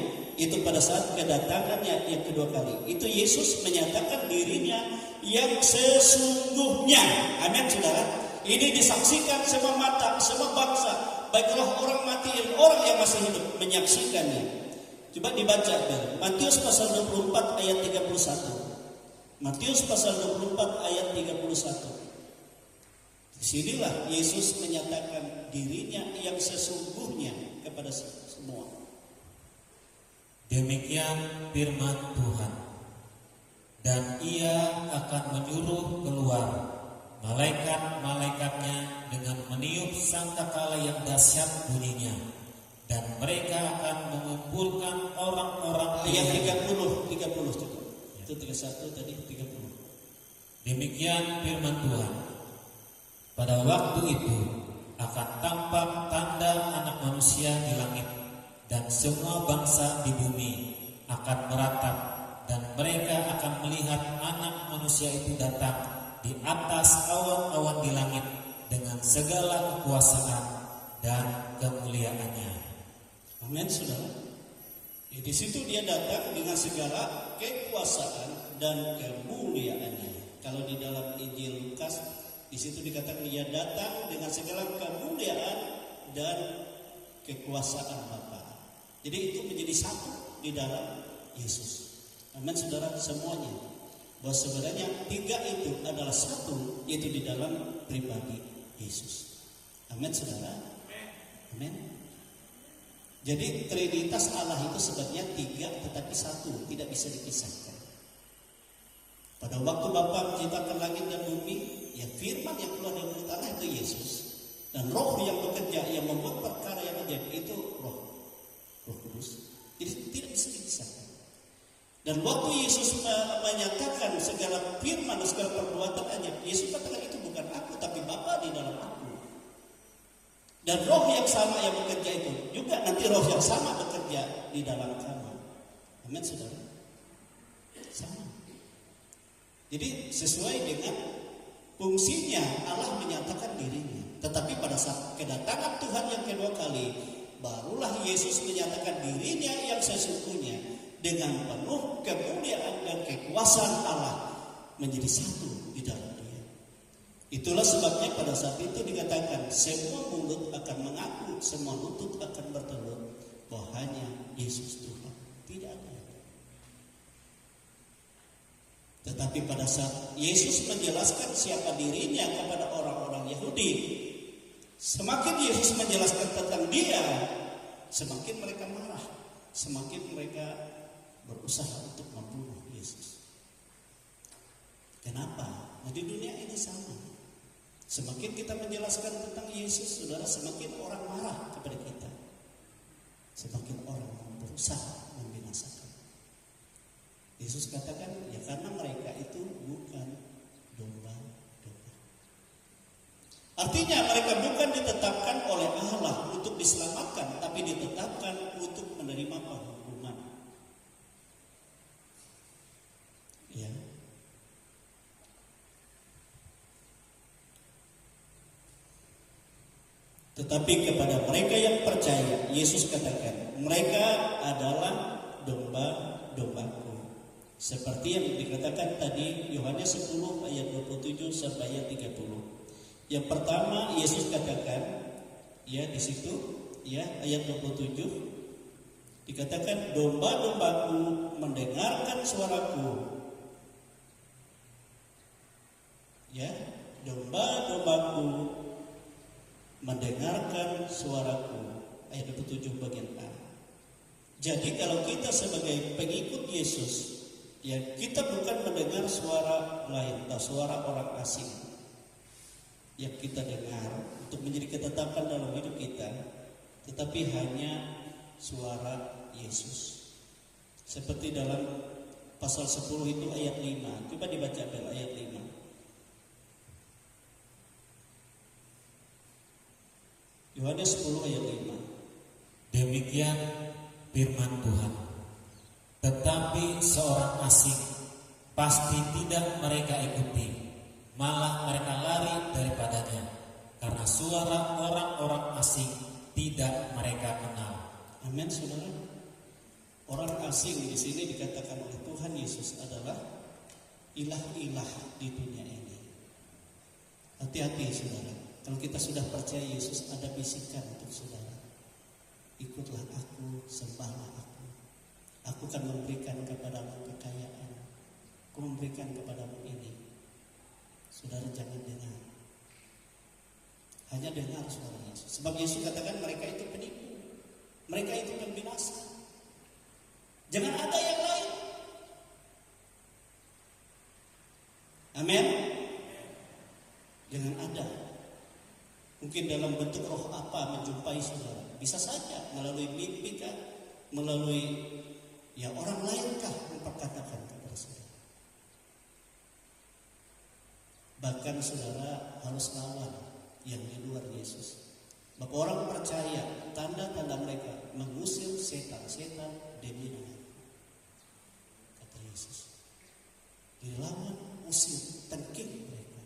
itu pada saat kedatangannya yang kedua kali. Itu Yesus menyatakan dirinya yang sesungguhnya. Amin saudara. Ini disaksikan semua mata, semua bangsa, baiklah orang mati dan orang yang masih hidup menyaksikannya. Coba dibaca Matius pasal 24 ayat 31. Matius pasal 24 ayat 31. Disinilah Yesus menyatakan dirinya yang sesungguhnya kepada semua. Demikian firman Tuhan. Dan ia akan menyuruh keluar malaikat-malaikatnya dengan meniup sangkakala yang dahsyat bunyinya, dan mereka akan mengumpulkan orang-orang. Ayat 30 cukup. Itu 31 tadi 30. Demikian firman Tuhan. Pada waktu itu akan tampak tanda Anak Manusia di langit, dan semua bangsa di bumi akan meratap, dan mereka akan melihat Anak Manusia itu datang di atas awan-awan di langit dengan segala kekuasaan dan kemuliaannya. Amin saudara. Di situ dia datang dengan segala kekuasaan dan kemuliaannya. Kalau di dalam Injil Lukas, di situ dikatakan dia datang dengan segala kemuliaan dan kekuasaan Bapa. Jadi itu menjadi satu di dalam Yesus. Amin saudara, semuanya. Bahwa sebenarnya tiga itu adalah satu, yaitu di dalam pribadi Yesus. Amin saudara. Amin. Jadi Trinitas Allah itu sebenarnya tiga tetapi satu, tidak bisa dipisahkan. Pada waktu Bapa menciptakan langit dan bumi, ya firman yang keluar dari mulut Allah itu Yesus. Dan roh yang bekerja, yang membuat perkara yang ajaib itu roh Kudus. Jadi tidak bisa dipisahkan. Dan waktu Yesus menyatakan segala firman dan segala perbuatan ajaib, Yesus katakan itu bukan aku, tapi Bapa di dalam aku. Dan roh yang sama yang bekerja itu juga nanti roh yang sama bekerja di dalam kamu. Amin saudara. Sama. Jadi sesuai dengan fungsinya Allah menyatakan dirinya. Tetapi pada saat kedatangan Tuhan yang kedua kali, barulah Yesus menyatakan dirinya yang sesungguhnya. dengan penuh kemuliaan dan kekuasaan Allah menjadi satu di dalam Dia. Itulah sebabnya pada saat itu dikatakan semua mulut akan mengaku, semua lutut akan bertelur bahwa hanya Yesus Tuhan, tidak ada. Tetapi pada saat Yesus menjelaskan siapa dirinya kepada orang-orang Yahudi, semakin Yesus menjelaskan tentang Dia, semakin mereka marah, semakin mereka berusaha untuk membunuh Yesus. Kenapa? Nah, di dunia ini sama. Semakin kita menjelaskan tentang Yesus, saudara, semakin orang marah kepada kita. Semakin orang berusaha membinasakan. Yesus katakan, ya karena mereka itu bukan domba-domba. Artinya mereka bukan ditetapkan oleh Allah untuk diselamatkan, tapi ditetapkan untuk menerima penghukuman. Ya. Tetapi kepada mereka yang percaya, Yesus katakan, mereka adalah domba-dombaku. Seperti yang dikatakan tadi Yohanes 10 ayat 27 sampai ayat 30. Yang pertama Yesus katakan, ya di situ, ya ayat 27 dikatakan domba-dombaku mendengarkan suaraku. Ya, domba-dombaku mendengarkan suaraku. Ayat 27 bagian A. Jadi kalau kita sebagai pengikut Yesus, ya kita bukan mendengar suara lain atau suara orang asing yang kita dengar untuk menjadi ketetapan dalam hidup kita, tetapi hanya suara Yesus. Seperti dalam pasal 10 itu ayat 5. Coba dibaca ayat 5. Yohanes 10 ayat 5. Demikian firman Tuhan. Tetapi seorang asing pasti tidak mereka ikuti, malah mereka lari daripadanya, karena suara orang-orang asing tidak mereka kenal. Amin, saudara. Orang asing di sini dikatakan oleh Tuhan Yesus adalah ilah-ilah di dunia ini. Hati-hati, saudara. Kalau kita sudah percaya Yesus, ada bisikan untuk saudara. Ikutlah aku, sembahlah aku. Aku akan memberikan kepadamu kekayaan. Aku memberikan kepadamu ini. Saudara jangan dengar. Hanya dengar suara Yesus. Sebab Yesus katakan mereka itu penipu. Mereka itu pembinasa. Jangan ada yang lain. Amin. Jangan ada. Mungkin dalam bentuk roh apa menjumpai saudara. Bisa saja melalui mimpi kah, melalui ya orang lainkah memperkatakan kepada saudara. Bahkan saudara harus lawan yang di luar Yesus. Maka orang percaya tanda-tanda mereka mengusir setan-setan demi nama kata Yesus. Dilawan, usir, tengking mereka.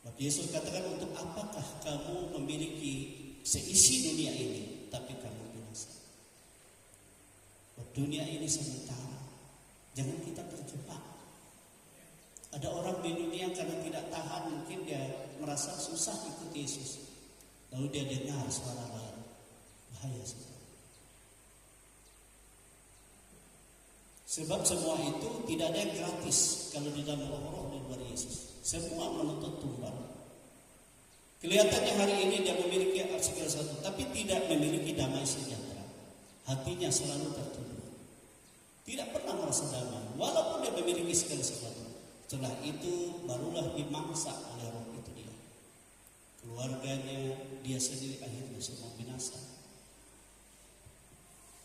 Maka Yesus katakan, untuk apakah kamu memiliki seisi dunia ini tapi kamu binasa? Dunia ini sementara. Jangan kita terjebak. Ada orang di dunia karena tidak tahan, mungkin dia merasa susah ikut Yesus. Lalu dia dengar suara lain. Bahaya sekali. Sebab semua itu tidak ada yang gratis kalau di dalam roh-roh di luar Yesus. Semua menuntut tumbal. Kelihatannya hari ini dia memiliki segala sesuatu, tapi tidak memiliki damai sejahtera. Hatinya selalu tertutup. Tidak pernah merasa damai, walaupun dia memiliki segala sesuatu. Setelah itu barulah dimangsa oleh roh itu dia. Keluarganya, dia sendiri akhirnya semua binasa.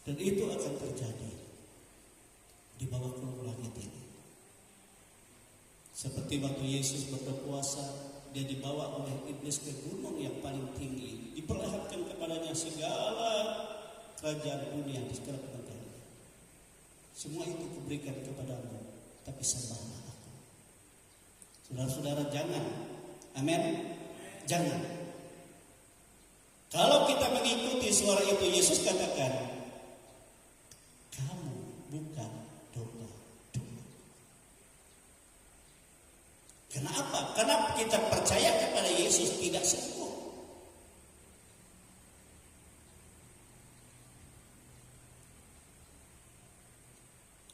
Dan itu akan terjadi di bawah kolong langit ini. Seperti waktu Yesus berpuasa, dia dibawa oleh iblis ke gunung yang paling tinggi. Diperlihatkan kepadanya segala kerajaan dunia di segala negara. Semua itu kuberikan kepadamu, tapi sembahlah aku. Saudara-saudara jangan, amin, jangan. Kalau kita mengikuti suara itu, Yesus katakan, Kenapa kita percaya kepada Yesus tidak sembuh?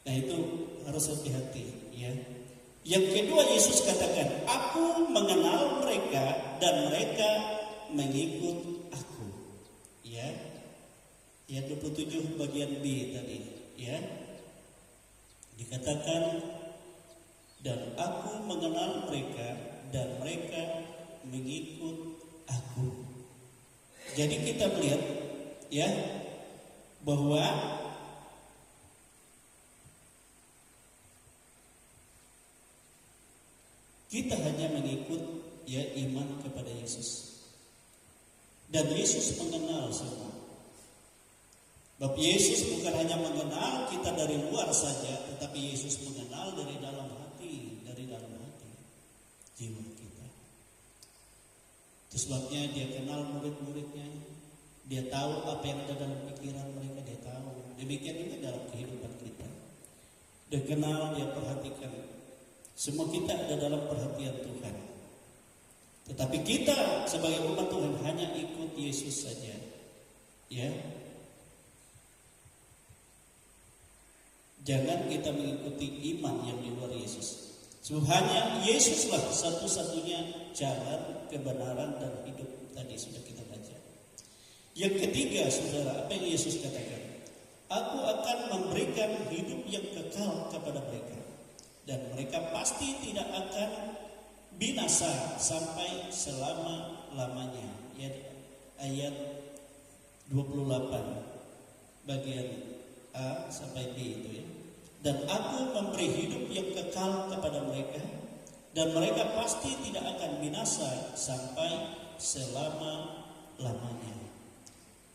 Nah itu harus hati-hati ya. Yang kedua Yesus katakan, aku mengenal mereka dan mereka mengikut aku. Ya. Ayat 27 bagian B tadi ya. Dikatakan, dan aku mengenal mereka dan mereka mengikut aku. Jadi kita melihat ya bahwa kita hanya mengikut ya iman kepada Yesus. Dan Yesus mengenal semua. Sebab Yesus bukan hanya mengenal kita dari luar saja, tetapi Yesus mengenal dari dalam hati jiwa kita. Itu sebabnya dia kenal murid-muridnya, dia tahu apa yang ada dalam pikiran mereka, dia tahu. Demikian juga dalam kehidupan kita. Dia kenal, dia perhatikan. Semua kita ada dalam perhatian Tuhan. Tetapi kita sebagai umat Tuhan hanya ikut Yesus saja. Ya. Jangan kita mengikuti iman yang di luar Yesus. Sebab hanya Yesuslah satu-satunya jalan, kebenaran dan hidup. Tadi sudah kita baca. Yang ketiga, saudara, apa yang Yesus katakan? Aku akan memberikan hidup yang kekal kepada mereka. Dan mereka pasti tidak akan binasa sampai selama-lamanya. Ayat 28 bagian A sampai B itu ya. Dan aku memberi hidup yang kekal kepada mereka, dan mereka pasti tidak akan binasa sampai selama-lamanya.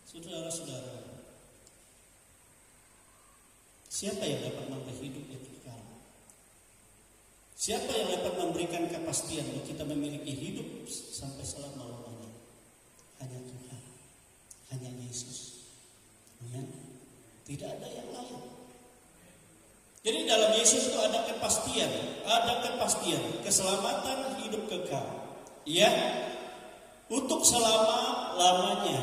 Saudara-saudara, siapa yang dapat memberi hidup yang kekal? Siapa yang dapat memberikan kepastian bahwa kita memiliki hidup sampai selama-lamanya? Hanya Tuhan, hanya Yesus. Ya? Tidak ada yang lain. Jadi dalam Yesus itu ada kepastian, keselamatan hidup kekal. Ya, untuk selama-lamanya.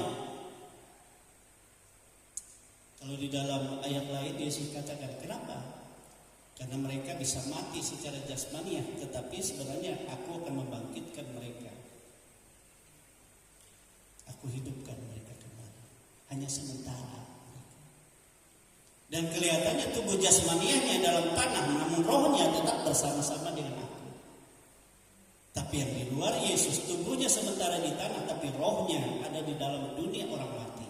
Kalau di dalam ayat lain Yesus katakan, kenapa? Karena mereka bisa mati secara jasmaniah, tetapi sebenarnya aku akan membangkitkan mereka. Aku hidupkan mereka kembali. Hanya sementara. Dan kelihatannya tubuh jasmaniahnya dalam tanah, namun rohnya tetap bersama-sama dengan aku. Tapi yang di luar Yesus, tubuhnya sementara di tanah, tapi rohnya ada di dalam dunia orang mati.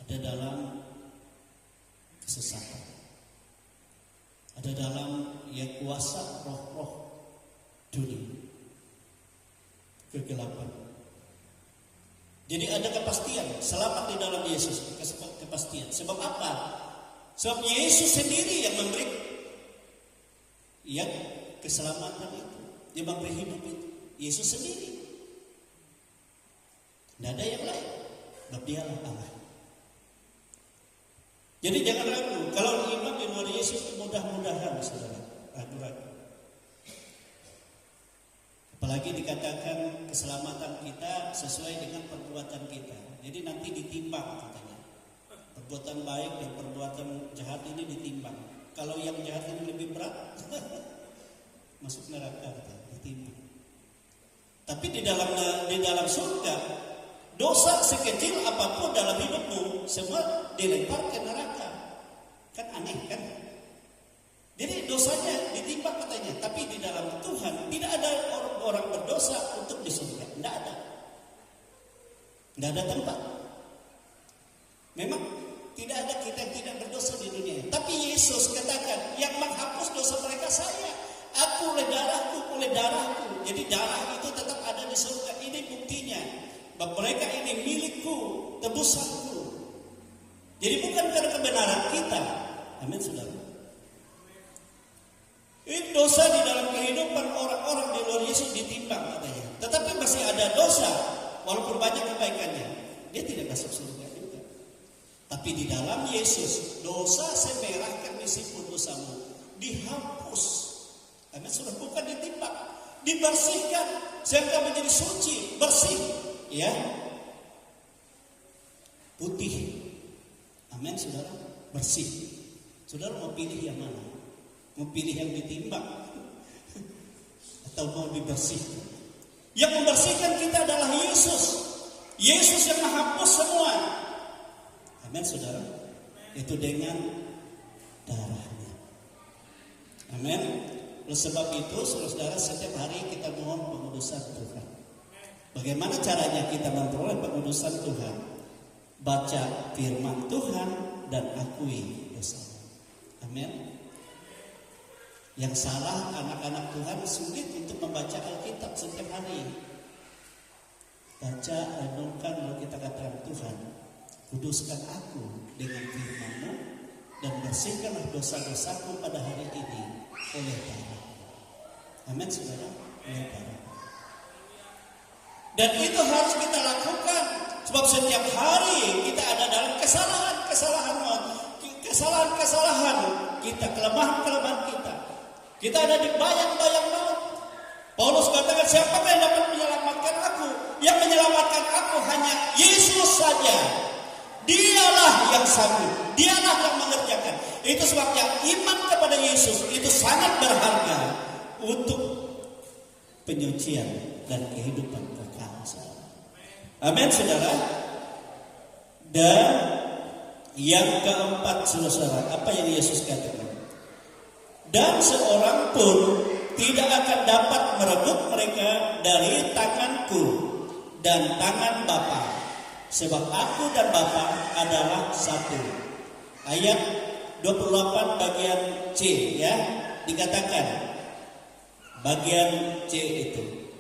Ada dalam kesesatan. Ada dalam kuasa roh-roh dunia. Kegelapan. Jadi ada kepastian, selamat di dalam Yesus, kepastian. Sebab apa? Sebab Yesus sendiri yang memberi keselamatan itu. Dia memberi hidup itu. Yesus sendiri. Tidak ada yang lain. Sebab dialah Allah. Jadi jangan ragu. Kalau iman di luar Yesus, mudah-mudahan saudara ragu-ragu. Apalagi dikatakan keselamatan kita sesuai dengan perbuatan kita. Jadi nanti ditimbang katanya. Perbuatan baik dan perbuatan jahat ini ditimbang. Kalau yang jahat ini lebih berat, masuk neraka ditimbang. Tapi di dalam surga, dosa sekecil apapun dalam hidupmu semua dilempar ke neraka. Kan aneh kan? Jadi dosanya ditimbang katanya, tapi di dalam Tuhan tidak ada orang berdosa untuk di surga, tidak ada. Tidak ada tempat. Memang tidak ada kita yang tidak berdosa di dunia. Tapi Yesus katakan, yang menghapus dosa mereka saya. Aku oleh darahku. Jadi darah itu tetap ada di surga. Ini buktinya bahwa mereka ini milikku, tebusanku. Jadi bukan karena kebenaran kita. Amin saudara. Ini dosa di dalam kehidupan orang-orang di luar Yesus ditimbang katanya. Tetapi masih ada dosa, walaupun banyak kebaikannya, dia tidak masuk surga juga. Tapi di dalam Yesus, dosa semerahkan meskipun dosamu dihapus. Amin. Sudah bukan ditimbang, dibersihkan sehingga menjadi suci, bersih, ya, putih. Amin, saudara, bersih. Saudara mau pilih yang mana? Mau pilih yang ditimbang atau mau dibersihkan? Yang membersihkan kita adalah Yesus. Yesus yang menghapus semua. Amin, saudara. Itu dengan darahnya. Amin. Oleh sebab itu, saudara, setiap hari kita mohon pengudusan Tuhan. Bagaimana caranya kita memperoleh pengudusan Tuhan? Baca firman Tuhan dan akui dosa. Amin. Yang salah, anak-anak Tuhan sulit untuk membaca Alkitab setiap hari. Baca, renungkan, lalu kita katakan, Tuhan, kuduskan aku dengan firman-Mu dan bersihkanlah dosa-dosaku pada hari ini oleh darah. Amin, saudara, oleh darah. Dan itu harus kita lakukan, sebab setiap hari kita ada dalam kesalahan-kesalahan, kita, kelemahan-kelemahan kita. Kita ada di bayang-bayang maut. Paulus katakan, siapakah yang dapat menyelamatkan aku? Yang menyelamatkan aku hanya Yesus saja. Dialah yang sanggup, dialah yang mengerjakan. Itu sebabnya iman kepada Yesus itu sangat berharga untuk penyucian dan kehidupan kekal. Amin, saudara. Dan yang keempat, saudara, apa yang Yesus katakan? Dan seorang pun tidak akan dapat merebut mereka dari tanganku dan tangan Bapa, sebab aku dan Bapa adalah satu. Ayat 28 bagian C, ya, dikatakan bagian C itu.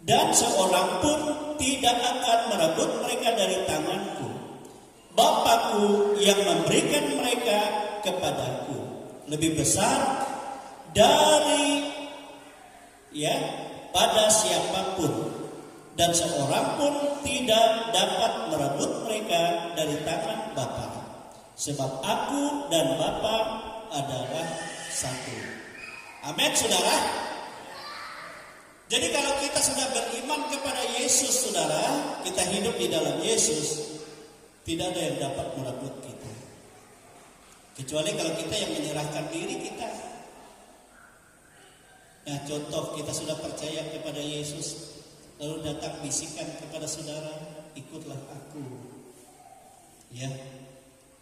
Dan seorang pun tidak akan merebut mereka dari tanganku. Bapakku yang memberikan mereka kepadaku lebih besar dari, ya, pada siapapun, dan seorang pun tidak dapat merebut mereka dari tangan Bapa, sebab aku dan Bapa adalah satu. Amin, saudara. Jadi kalau kita sudah beriman kepada Yesus, saudara, kita hidup di dalam Yesus, tidak ada yang dapat merebut kita. Kecuali kalau kita yang menyerahkan diri kita. Nah, contoh, kita sudah percaya kepada Yesus, lalu datang bisikan kepada saudara, ikutlah aku. Ya,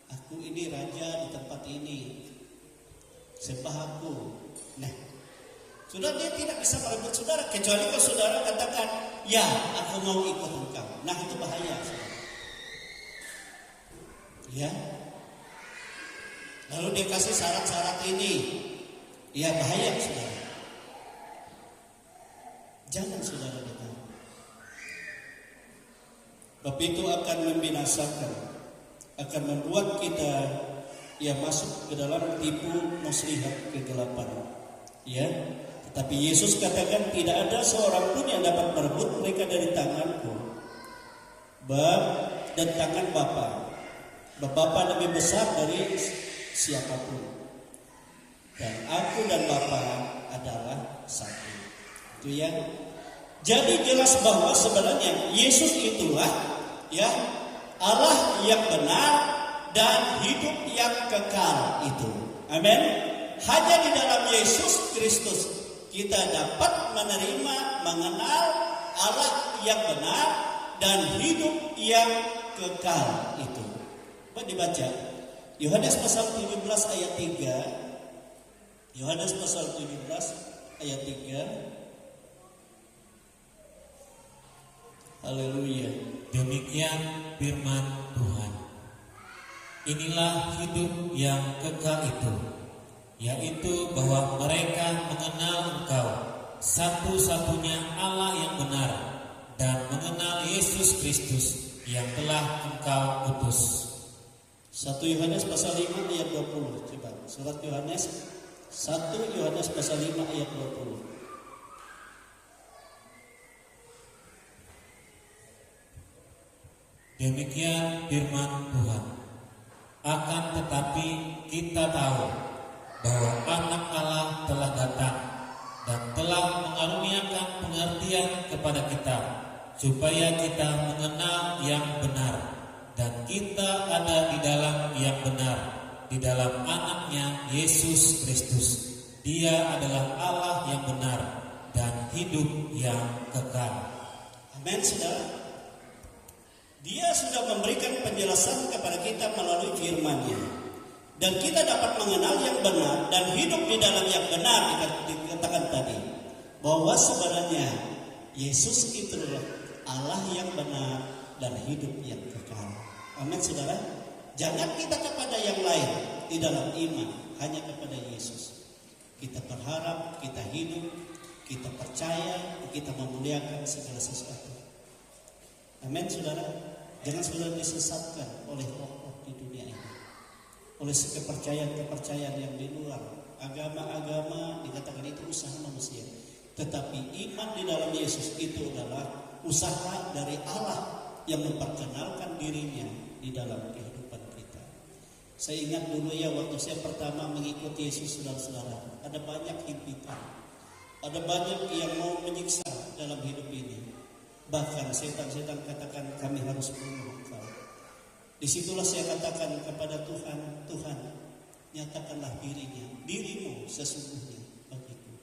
aku ini raja di tempat ini, sembah aku. Nah, saudara, dia tidak bisa merebut saudara, kecuali kalau saudara katakan, ya, aku mau ikut engkau. Nah, itu bahaya, saudara. Ya. Lalu dia kasih syarat-syarat ini, ya, bahaya, saudara. Jangan, saudara, datang. Sebab itu akan membinasakan, akan membuat kita, ya, masuk ke dalam tipu muslihat kegelapan. Ya, tetapi Yesus katakan, tidak ada seorang pun yang dapat merebut mereka dari tanganku dan tangan Bapa. Bapa lebih besar dari siapapun, dan aku dan Bapa adalah satu. Itu ya. Jadi jelas bahwa sebenarnya Yesus itulah, ya, Allah yang benar dan hidup yang kekal itu. Amin. Hanya di dalam Yesus Kristus kita dapat menerima, mengenal Allah yang benar dan hidup yang kekal itu. Dibaca Yohanes pasal 17 ayat 3. Yohanes pasal 17 ayat 3. Haleluya. Demikian firman Tuhan. Inilah hidup yang kekal itu, yaitu bahwa mereka mengenal Engkau, satu-satunya Allah yang benar, dan mengenal Yesus Kristus yang telah Engkau utus. 1 Yohanes pasal 5 ayat 20. Coba surat Yohanes 1 Yohanes pasal 5 ayat 20. Demikian firman Tuhan. Akan tetapi kita tahu bahwa Anak Allah telah datang dan telah mengaruniakan pengertian kepada kita, supaya kita mengenal yang benar, dan kita ada di dalam yang benar, di dalam Anaknya Yesus Kristus. Dia adalah Allah yang benar dan hidup yang kekal. Amin, saudara. Dia sudah memberikan penjelasan kepada kita melalui firman-Nya, dan kita dapat mengenal yang benar dan hidup di dalam yang benar. Dikatakan tadi bahwa sebenarnya Yesus itu Allah yang benar dan hidup yang kekal. Amin, saudara. Jangan kita kepada yang lain di dalam iman, hanya kepada Yesus. Kita berharap, kita hidup, kita percaya, kita memuliakan segala sesuatu. Amin, saudara. Jangan saudara disesatkan oleh roh-roh di dunia ini, oleh kepercayaan-kepercayaan yang di luar. Agama-agama dikatakan itu usaha manusia, tetapi iman di dalam Yesus itu adalah usaha dari Allah yang memperkenalkan dirinya di dalam kehidupan kita. Saya ingat dulu ya, waktu saya pertama mengikuti Yesus, saudara-saudara, ada banyak himpitan, ada banyak yang mau menyiksa dalam hidup ini. Bahkan setan-setan katakan kami harus bunuh engkau. Disitulah saya katakan kepada Tuhan, Tuhan, nyatakanlah dirimu sesungguhnya bagiku,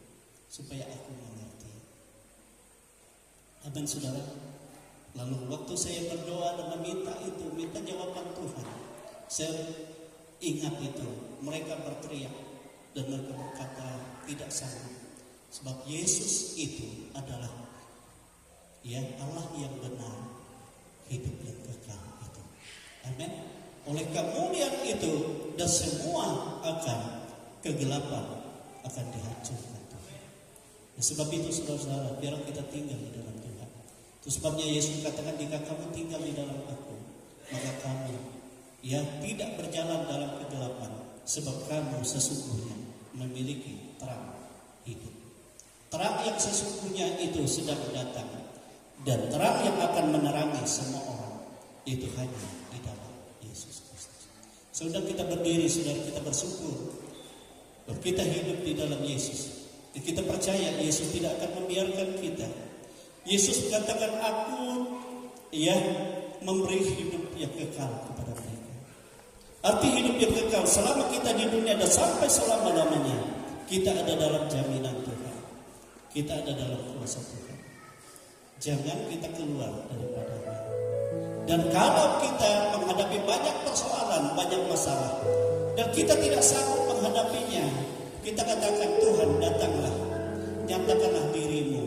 supaya aku mengerti. Amin, saudara. Lalu waktu saya berdoa dan minta jawaban Tuhan, saya ingat itu, mereka berteriak dan mereka berkata tidak sanggup, sebab Yesus itu adalah Allah yang benar, hidup yang kekal itu. Amin. Oleh kemuliaan itu dan semua akan kegelapan akan dihancurkan Tuhan. Nah, sebab itu saudara-saudara, biar kita tinggal di dalam Tuhan. Itu sebabnya Yesus katakan, jika kamu tinggal di dalam Aku, maka kamu tidak berjalan dalam kegelapan, sebab kamu sesungguhnya memiliki terang hidup. Terang yang sesungguhnya itu sedang datang, dan terang yang akan menerangi semua orang itu hanya di dalam Yesus Kristus. Saudara, kita berdiri, saudara, kita bersyukur bahwa kita hidup di dalam Yesus. Kita percaya Yesus tidak akan membiarkan kita. Yesus mengatakan, Aku memberi hidup yang kekal kepada mereka. Arti hidup yang kekal selama kita di dunia dan sampai selama-lamanya, kita ada dalam jaminan Tuhan, kita ada dalam kuasa Tuhan. Jangan kita keluar daripadanya. Dan kalau kita menghadapi banyak persoalan, banyak masalah, dan kita tidak sanggup menghadapinya, kita katakan, Tuhan, datanglah, nyatakanlah dirimu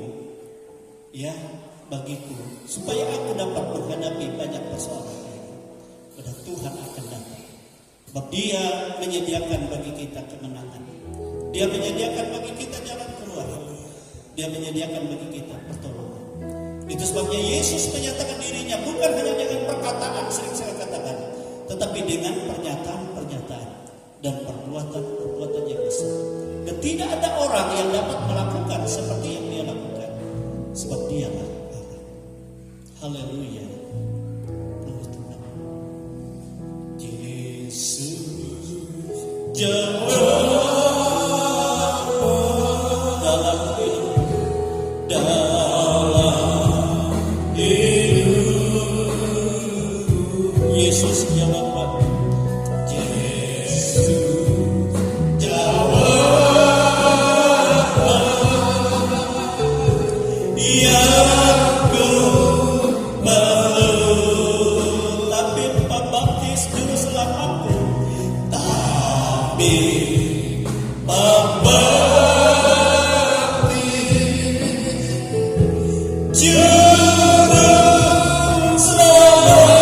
bagiku, supaya aku dapat menghadapi banyak persoalan ini. Pada Tuhan akan datang, sebab Dia menyediakan bagi kita kemenangan, Dia menyediakan bagi kita jalan keluar, Dia menyediakan bagi kita pertolongan. Itu sebabnya Yesus menyatakan dirinya bukan hanya dengan perkataan, sering saya katakan, tetapi dengan pernyataan-pernyataan dan perbuatan-perbuatan yang besar. Dan tidak ada orang yang dapat melakukan seperti yang Dia lakukan, sebab Dialah Allah. Haleluya. Yesus jawab dalam hidup, Yesus jawab, Yesus jawab, yang ku belum, tapi pembaptis juru selamatku, tapi pembaptis juru selamat.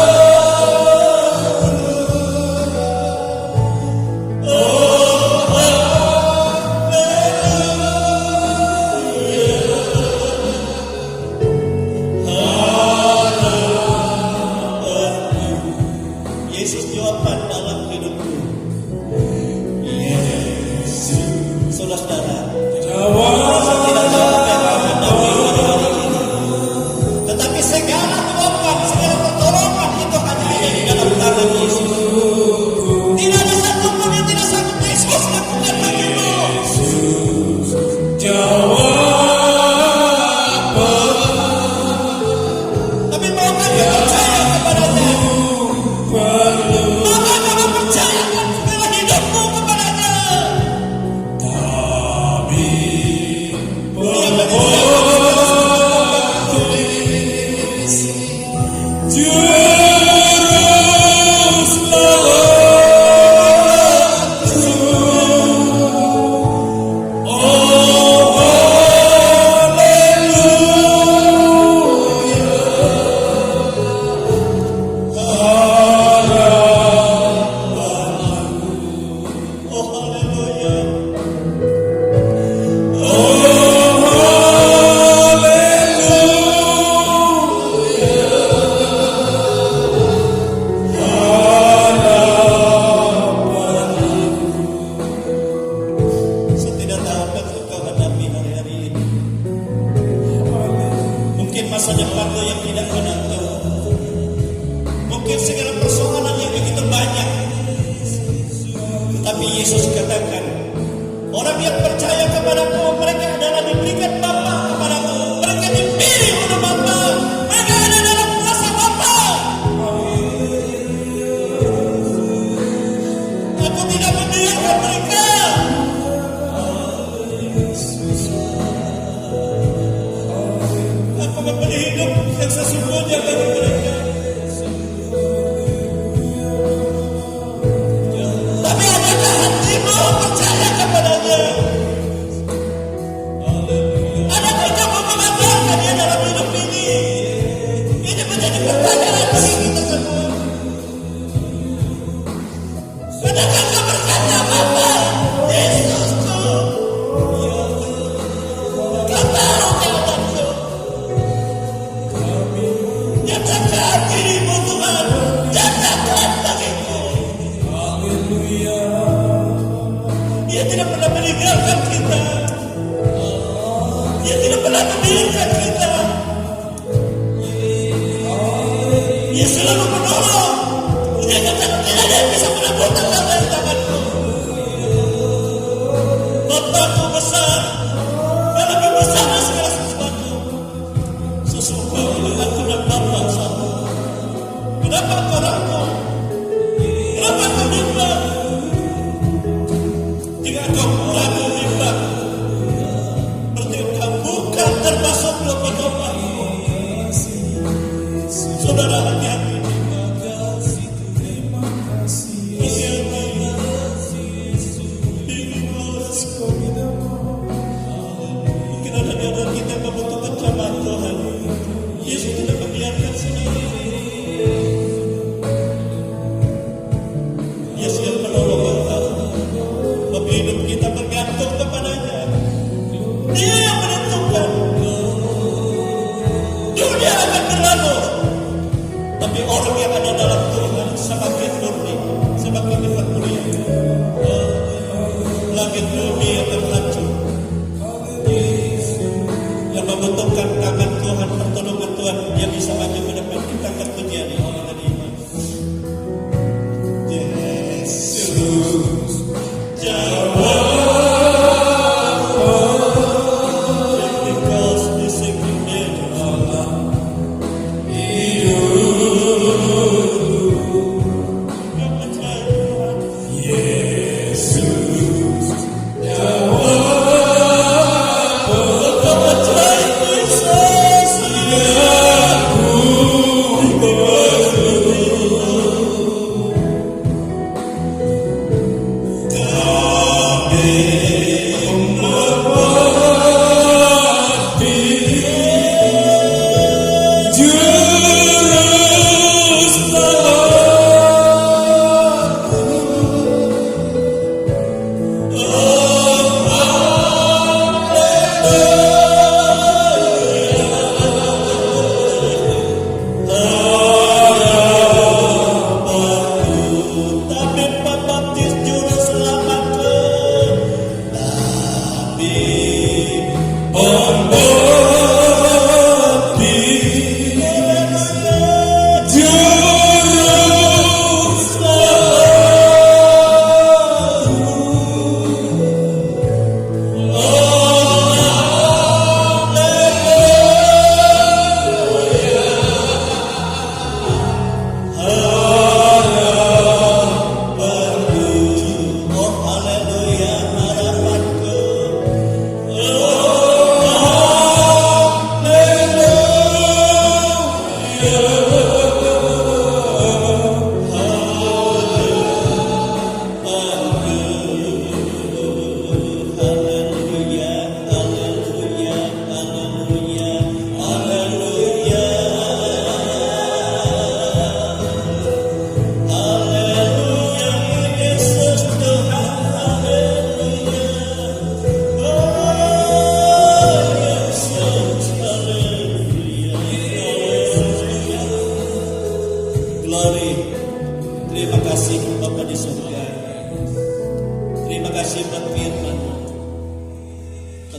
masa depan lo yang tidak menentu. Mungkin segala persoalan yang begitu banyak, tapi Yesus katakan, orang yang percaya kepadaku, mereka adalah diberikan Bapa kepadaku, mereka dipilih oleh Bapa, mereka ada dalam kuasa Bapa. Aku tidak membiarkan mereka. Aku memberi hidup yang sesungguhnya bagi mereka. Tapi adakah hatimu percaya kepadanya? Adakah kamu mengajarkan dia dalam hidup ini? Ini menjadi pertanyaan bagi kita semua. Adakah kau berkata, Bapa, Yesusku, kau tahu keadaanku. Nyatakan dirimu Tuhan, nyatakan bagiku. Dia tidak pernah meninggalkan kita. Dia tidak pernah membiarkan kita. Dia selalu menolong. Dia katakan tidak ada yang bisa menakutkan dari tanganku. Bapakku besar dan lebih besar dari segala sesuatu. Sesungguhnya aku dan Bapa sama. Kenapa kau ragu? Kenapa kau bimbang? Jika kau ragu bimbang, berarti kau bukan termasuk domba-domba. Saudara hati-hati. Mungkin ada di antara kita yang membutuhkan jamaah Tuhan. Yesus tidak membiarkan sendiri. Yesus yang menolong kita. Tapi hidup kita bergantung kepadanya. Dia yang menentukan. Dunia akan berlalu, tapi orang yang ada dalam Tuhan semakin murni, semakin dekat mulia. Langit bumi akan hancur. Yang membutuhkan tangan Tuhan, pertolongan Tuhan, yang bisa maju ke depan, kita akan pujian ini dengan iman. Yesus jawab. Because this is Allah.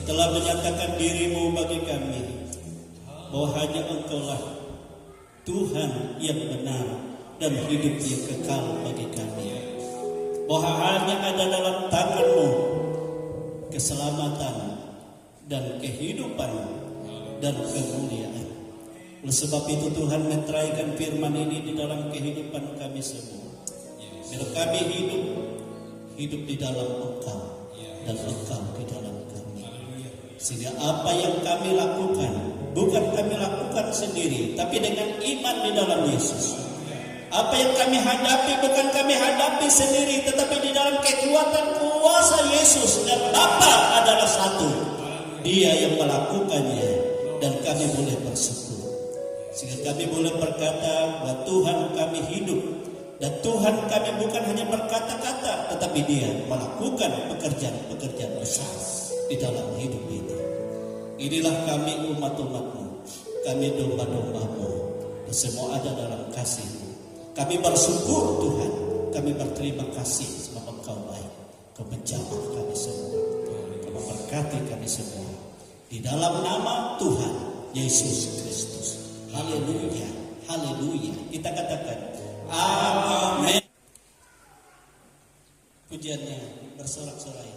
telah menyatakan dirimu bagi kami. bahwa hanya Engkaulah Tuhan yang benar dan hidup yang kekal bagi kami. Bahwa hanya ada dalam tangan-Mu keselamatan dan kehidupan dan kemuliaan. Oleh sebab itu Tuhan meteraikan firman ini di dalam kehidupan kami semua. Biar kami hidup di dalam Engkau dan Engkau di dalam kami. Sehingga apa yang kami lakukan bukan kami lakukan sendiri, tapi dengan iman di dalam Yesus. Apa yang kami hadapi bukan kami hadapi sendiri, tetapi di dalam kekuatan kuasa Yesus, dan Bapa adalah satu. Dia yang melakukannya dan kami boleh bersyukur. Sehingga kami boleh berkata bahwa Tuhan kami hidup, dan Tuhan kami bukan hanya berkata-kata, tetapi Dia melakukan pekerjaan-pekerjaan besar di dalam hidup ini. Inilah kami umat-umat-Mu, kami domba-domba-Mu, dan semua ada dalam kasih-Mu. Kami bersyukur Tuhan, kami berterima kasih sebab Engkau baik. Kau menjamah kami semua, Kau memberkati kami semua. Di dalam nama Tuhan Yesus Kristus. Haleluya, haleluya. Kita katakan amin. Pujiannya bersorak-sorai.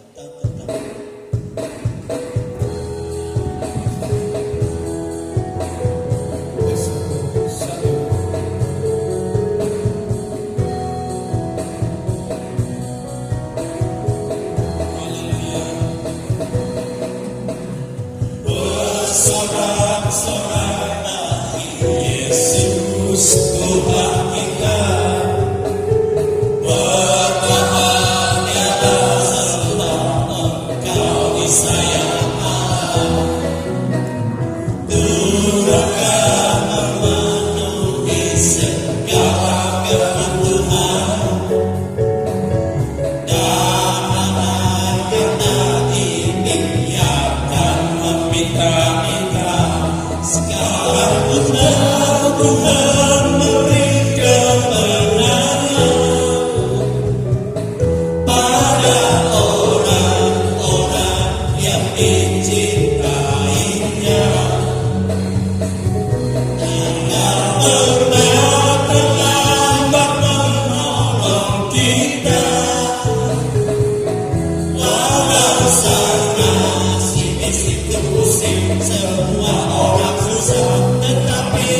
Semua orang susah, tetapi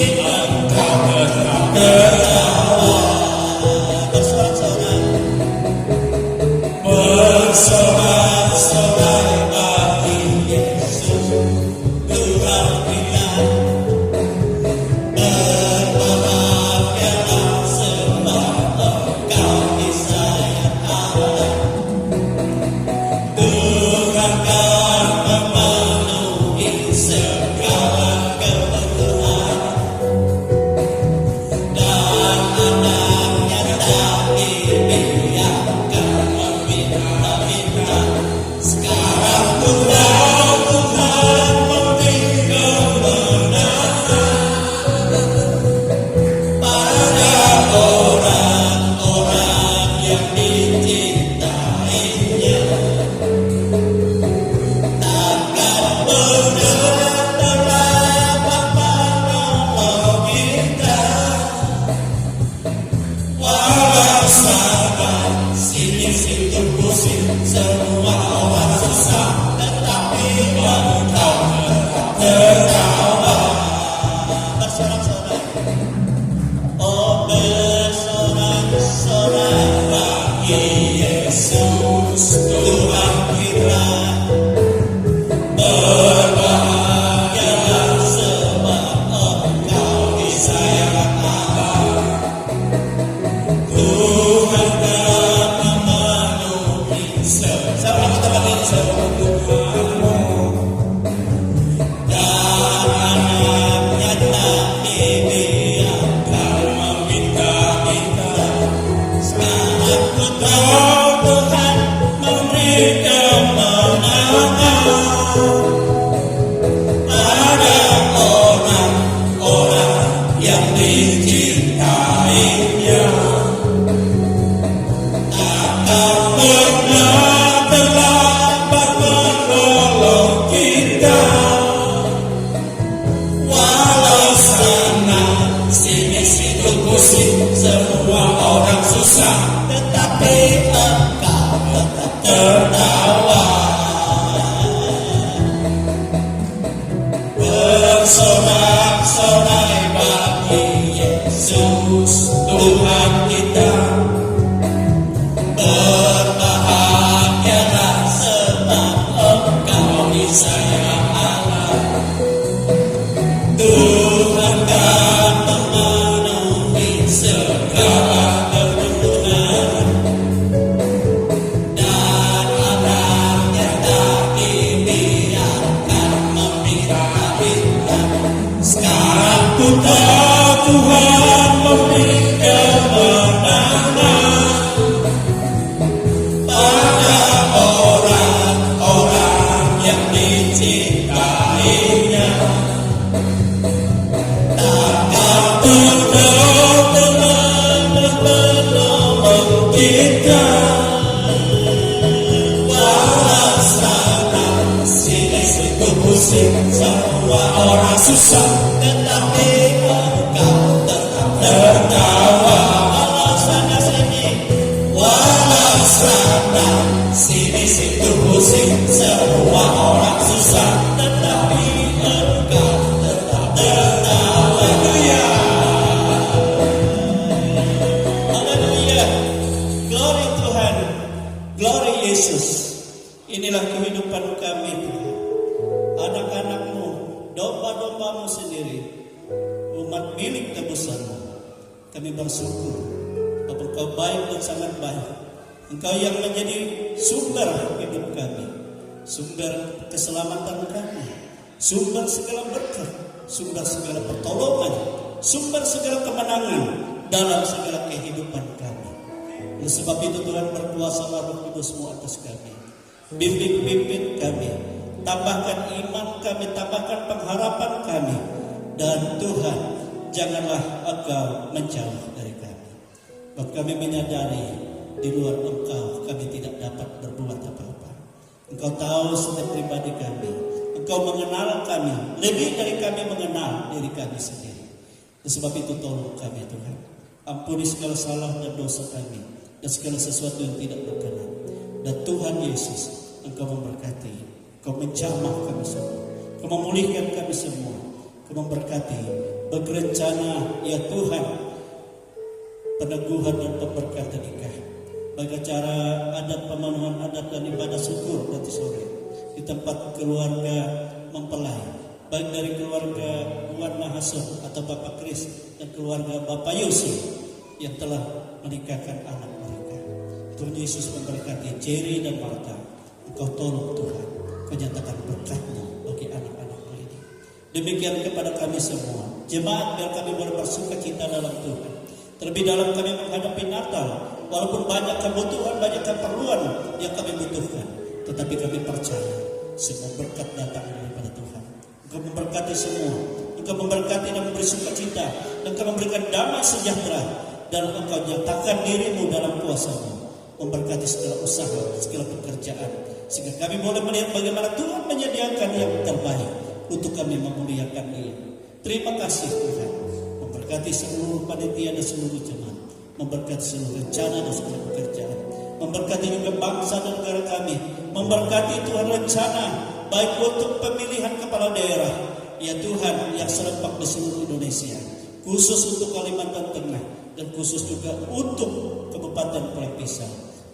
bersorak-sorai bagi Yesus Tuhan kita. Berbahagialah sebab Engkau disayang Allah. Tuhan kan memenuhi segala kebutuhan, dan anaknya tak dibiarkan membina-bina. Sekarang ku tahu Tuhan memberi kemenangan pada orang-orang yang dicintainya. Takkan menolong kita, walau sana sini situ pusing semua orang susah, tetapi Engkau tetap tertawa. Walau sana sini, walau sana sini situ pusing semua orang susah, tetapi Engkau tetap tertawa. Haleluya, haleluya, glory Tuhan, glory Yesus. Inilah kehidupan kami Tuhan, anak-anak-Mu, domba-domba-Mu sendiri, umat milik tebusan-Mu. Kami bersyukur bahwa Engkau baik dan sangat baik. Engkau yang menjadi sumber hidup kami, sumber keselamatan kami, sumber segala berkat, sumber segala pertolongan, sumber segala kemenangan dalam segala kehidupan kami. Oleh sebab itu Tuhan, berkuasalah Roh Kudus-Mu atas kami. Bimbing kami, tambahkan iman kami, tambahkan pengharapan kami, dan Tuhan, janganlah Engkau menjauh dari kami. Sebab kami menyadari di luar Engkau kami tidak dapat berbuat apa-apa. Engkau tahu setiap pribadi kami, Engkau mengenal kami lebih dari kami mengenal diri kami sendiri. Sebab itu tolong kami Tuhan, ampuni segala salah dan dosa kami dan segala sesuatu yang tidak berkenan. Dan Tuhan Yesus, Engkau memberkati, Engkau menjamah kami semua, Engkau memulihkan kami semua, Engkau memberkati, berencana ya Tuhan, peneguhan dan pemberkatan nikah, bagi acara adat pemenuhan adat dan ibadah syukur nanti sore di tempat keluarga mempelai, baik dari keluarga Tuan Mahasiswa atau Bapak Kris dan keluarga Bapak Yusuf yang telah menikahkan anak mereka. Tuhan Yesus memberkati Jerry dan Martha. Engkau tolong Tuhan, Kau nyatakan berkat-Mu bagi anak-anak-Mu ini. Demikian kepada kami semua jemaat, biar kami boleh bersuka cita dalam Tuhan. Terlebih dalam kami menghadapi Natal, walaupun banyak kebutuhan, banyak keperluan yang kami butuhkan, tetapi kami percaya semua berkat datang daripada Tuhan. Engkau memberkati semua, Engkau memberkati dan memberi sukacita, dan Engkau memberikan damai sejahtera, dan Engkau nyatakan diri-Mu dalam kuasa-Mu, memberkati segala usaha, segala pekerjaan, sehingga kami boleh melihat bagaimana Tuhan menyediakan yang terbaik untuk kami memuliakan Dia. Terima kasih Tuhan, memberkati seluruh panitia dan seluruh jemaat, memberkati seluruh rencana dan segala pekerjaan, memberkati juga bangsa dan negara kami, memberkati Tuhan rencana baik untuk pemilihan kepala daerah, ya Tuhan, yang serempak di seluruh Indonesia, khusus untuk Kalimantan Tengah dan khusus juga untuk Kabupaten Pulau Pisau.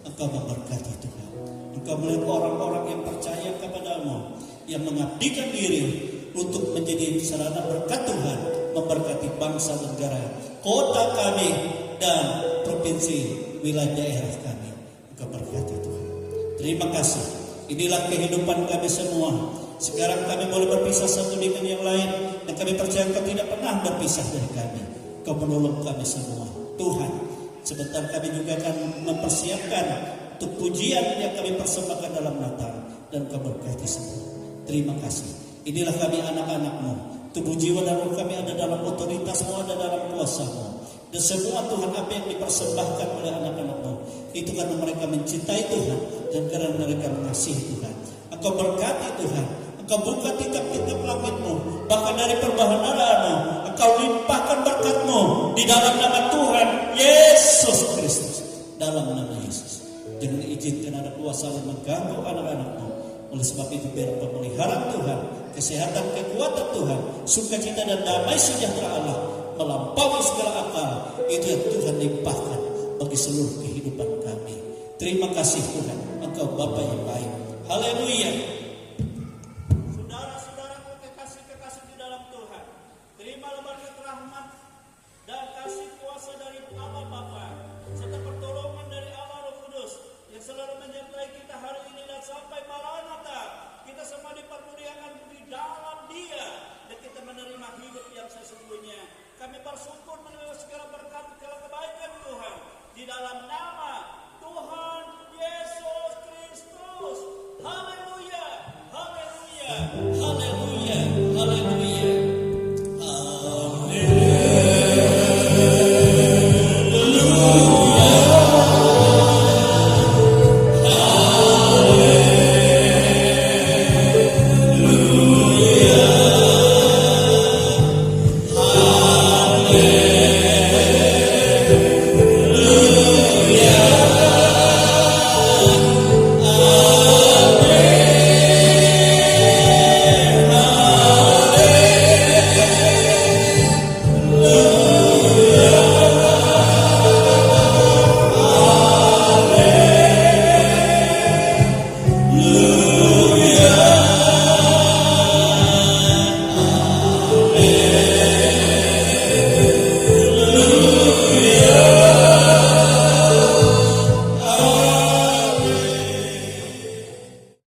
Engkau memberkati Tuhan, Engkau melihat orang-orang yang percaya kepada-Mu, yang mengabdikan diri untuk menjadi sarana berkat Tuhan, memberkati bangsa negara, kota kami dan provinsi wilayah daerah kami. Engkau berkati Tuhan. Terima kasih. Inilah kehidupan kami semua. Sekarang kami boleh berpisah satu dengan yang lain, dan kami percaya Engkau tidak pernah berpisah dari kami. Engkau menolong kami semua Tuhan. Sebentar kami juga akan mempersiapkan untuk pujian yang kami persembahkan dalam Natal, dan Engkau berkati semua. Terima kasih. Inilah kami anak-anak-Mu. Tubuh jiwa dan roh kami ada dalam otoritas-Mu, ada dalam kuasa-Mu. Dan semua Tuhan apa yang dipersembahkan oleh anak-anak-Mu, itu karena mereka mencintai Tuhan dan karena mereka mengasihi Tuhan. Engkau berkati Tuhan, Engkau buka tiap-tiap langit-Mu, bahkan dari perbahanan-Mu Engkau limpahkan berkat-Mu di dalam nama Tuhan Yesus Kristus. Dalam nama Yesus, jangan izinkan ada kuasa yang mengganggu anak-anak-Mu. Oleh sebab itu biar pemeliharaan Tuhan, kesehatan, kekuatan Tuhan sukacita dan damai sejahtera Allah melampaui segala akal, itu yang Tuhan limpahkan bagi seluruh kehidupan kami. Terima kasih Tuhan, Engkau Bapa yang baik. Haleluya. Saudara-saudaraku kekasih-kekasih di dalam Tuhan, terimalah berkat rahmat dan kasih kuasa dari Allah Bapa serta pertolongan dari Allah Roh Kudus yang selalu menyertai kita hari ini dan sampai Maranatha. Kita semua dipermuliakan di dalam Dia dan kita menerima hidup yang sesungguhnya. Kami bersyukur menerima segala berkat, segala kebaikan Tuhan di dalam nama Tuhan Yesus Kristus. Haleluya, haleluya, haleluya, haleluya.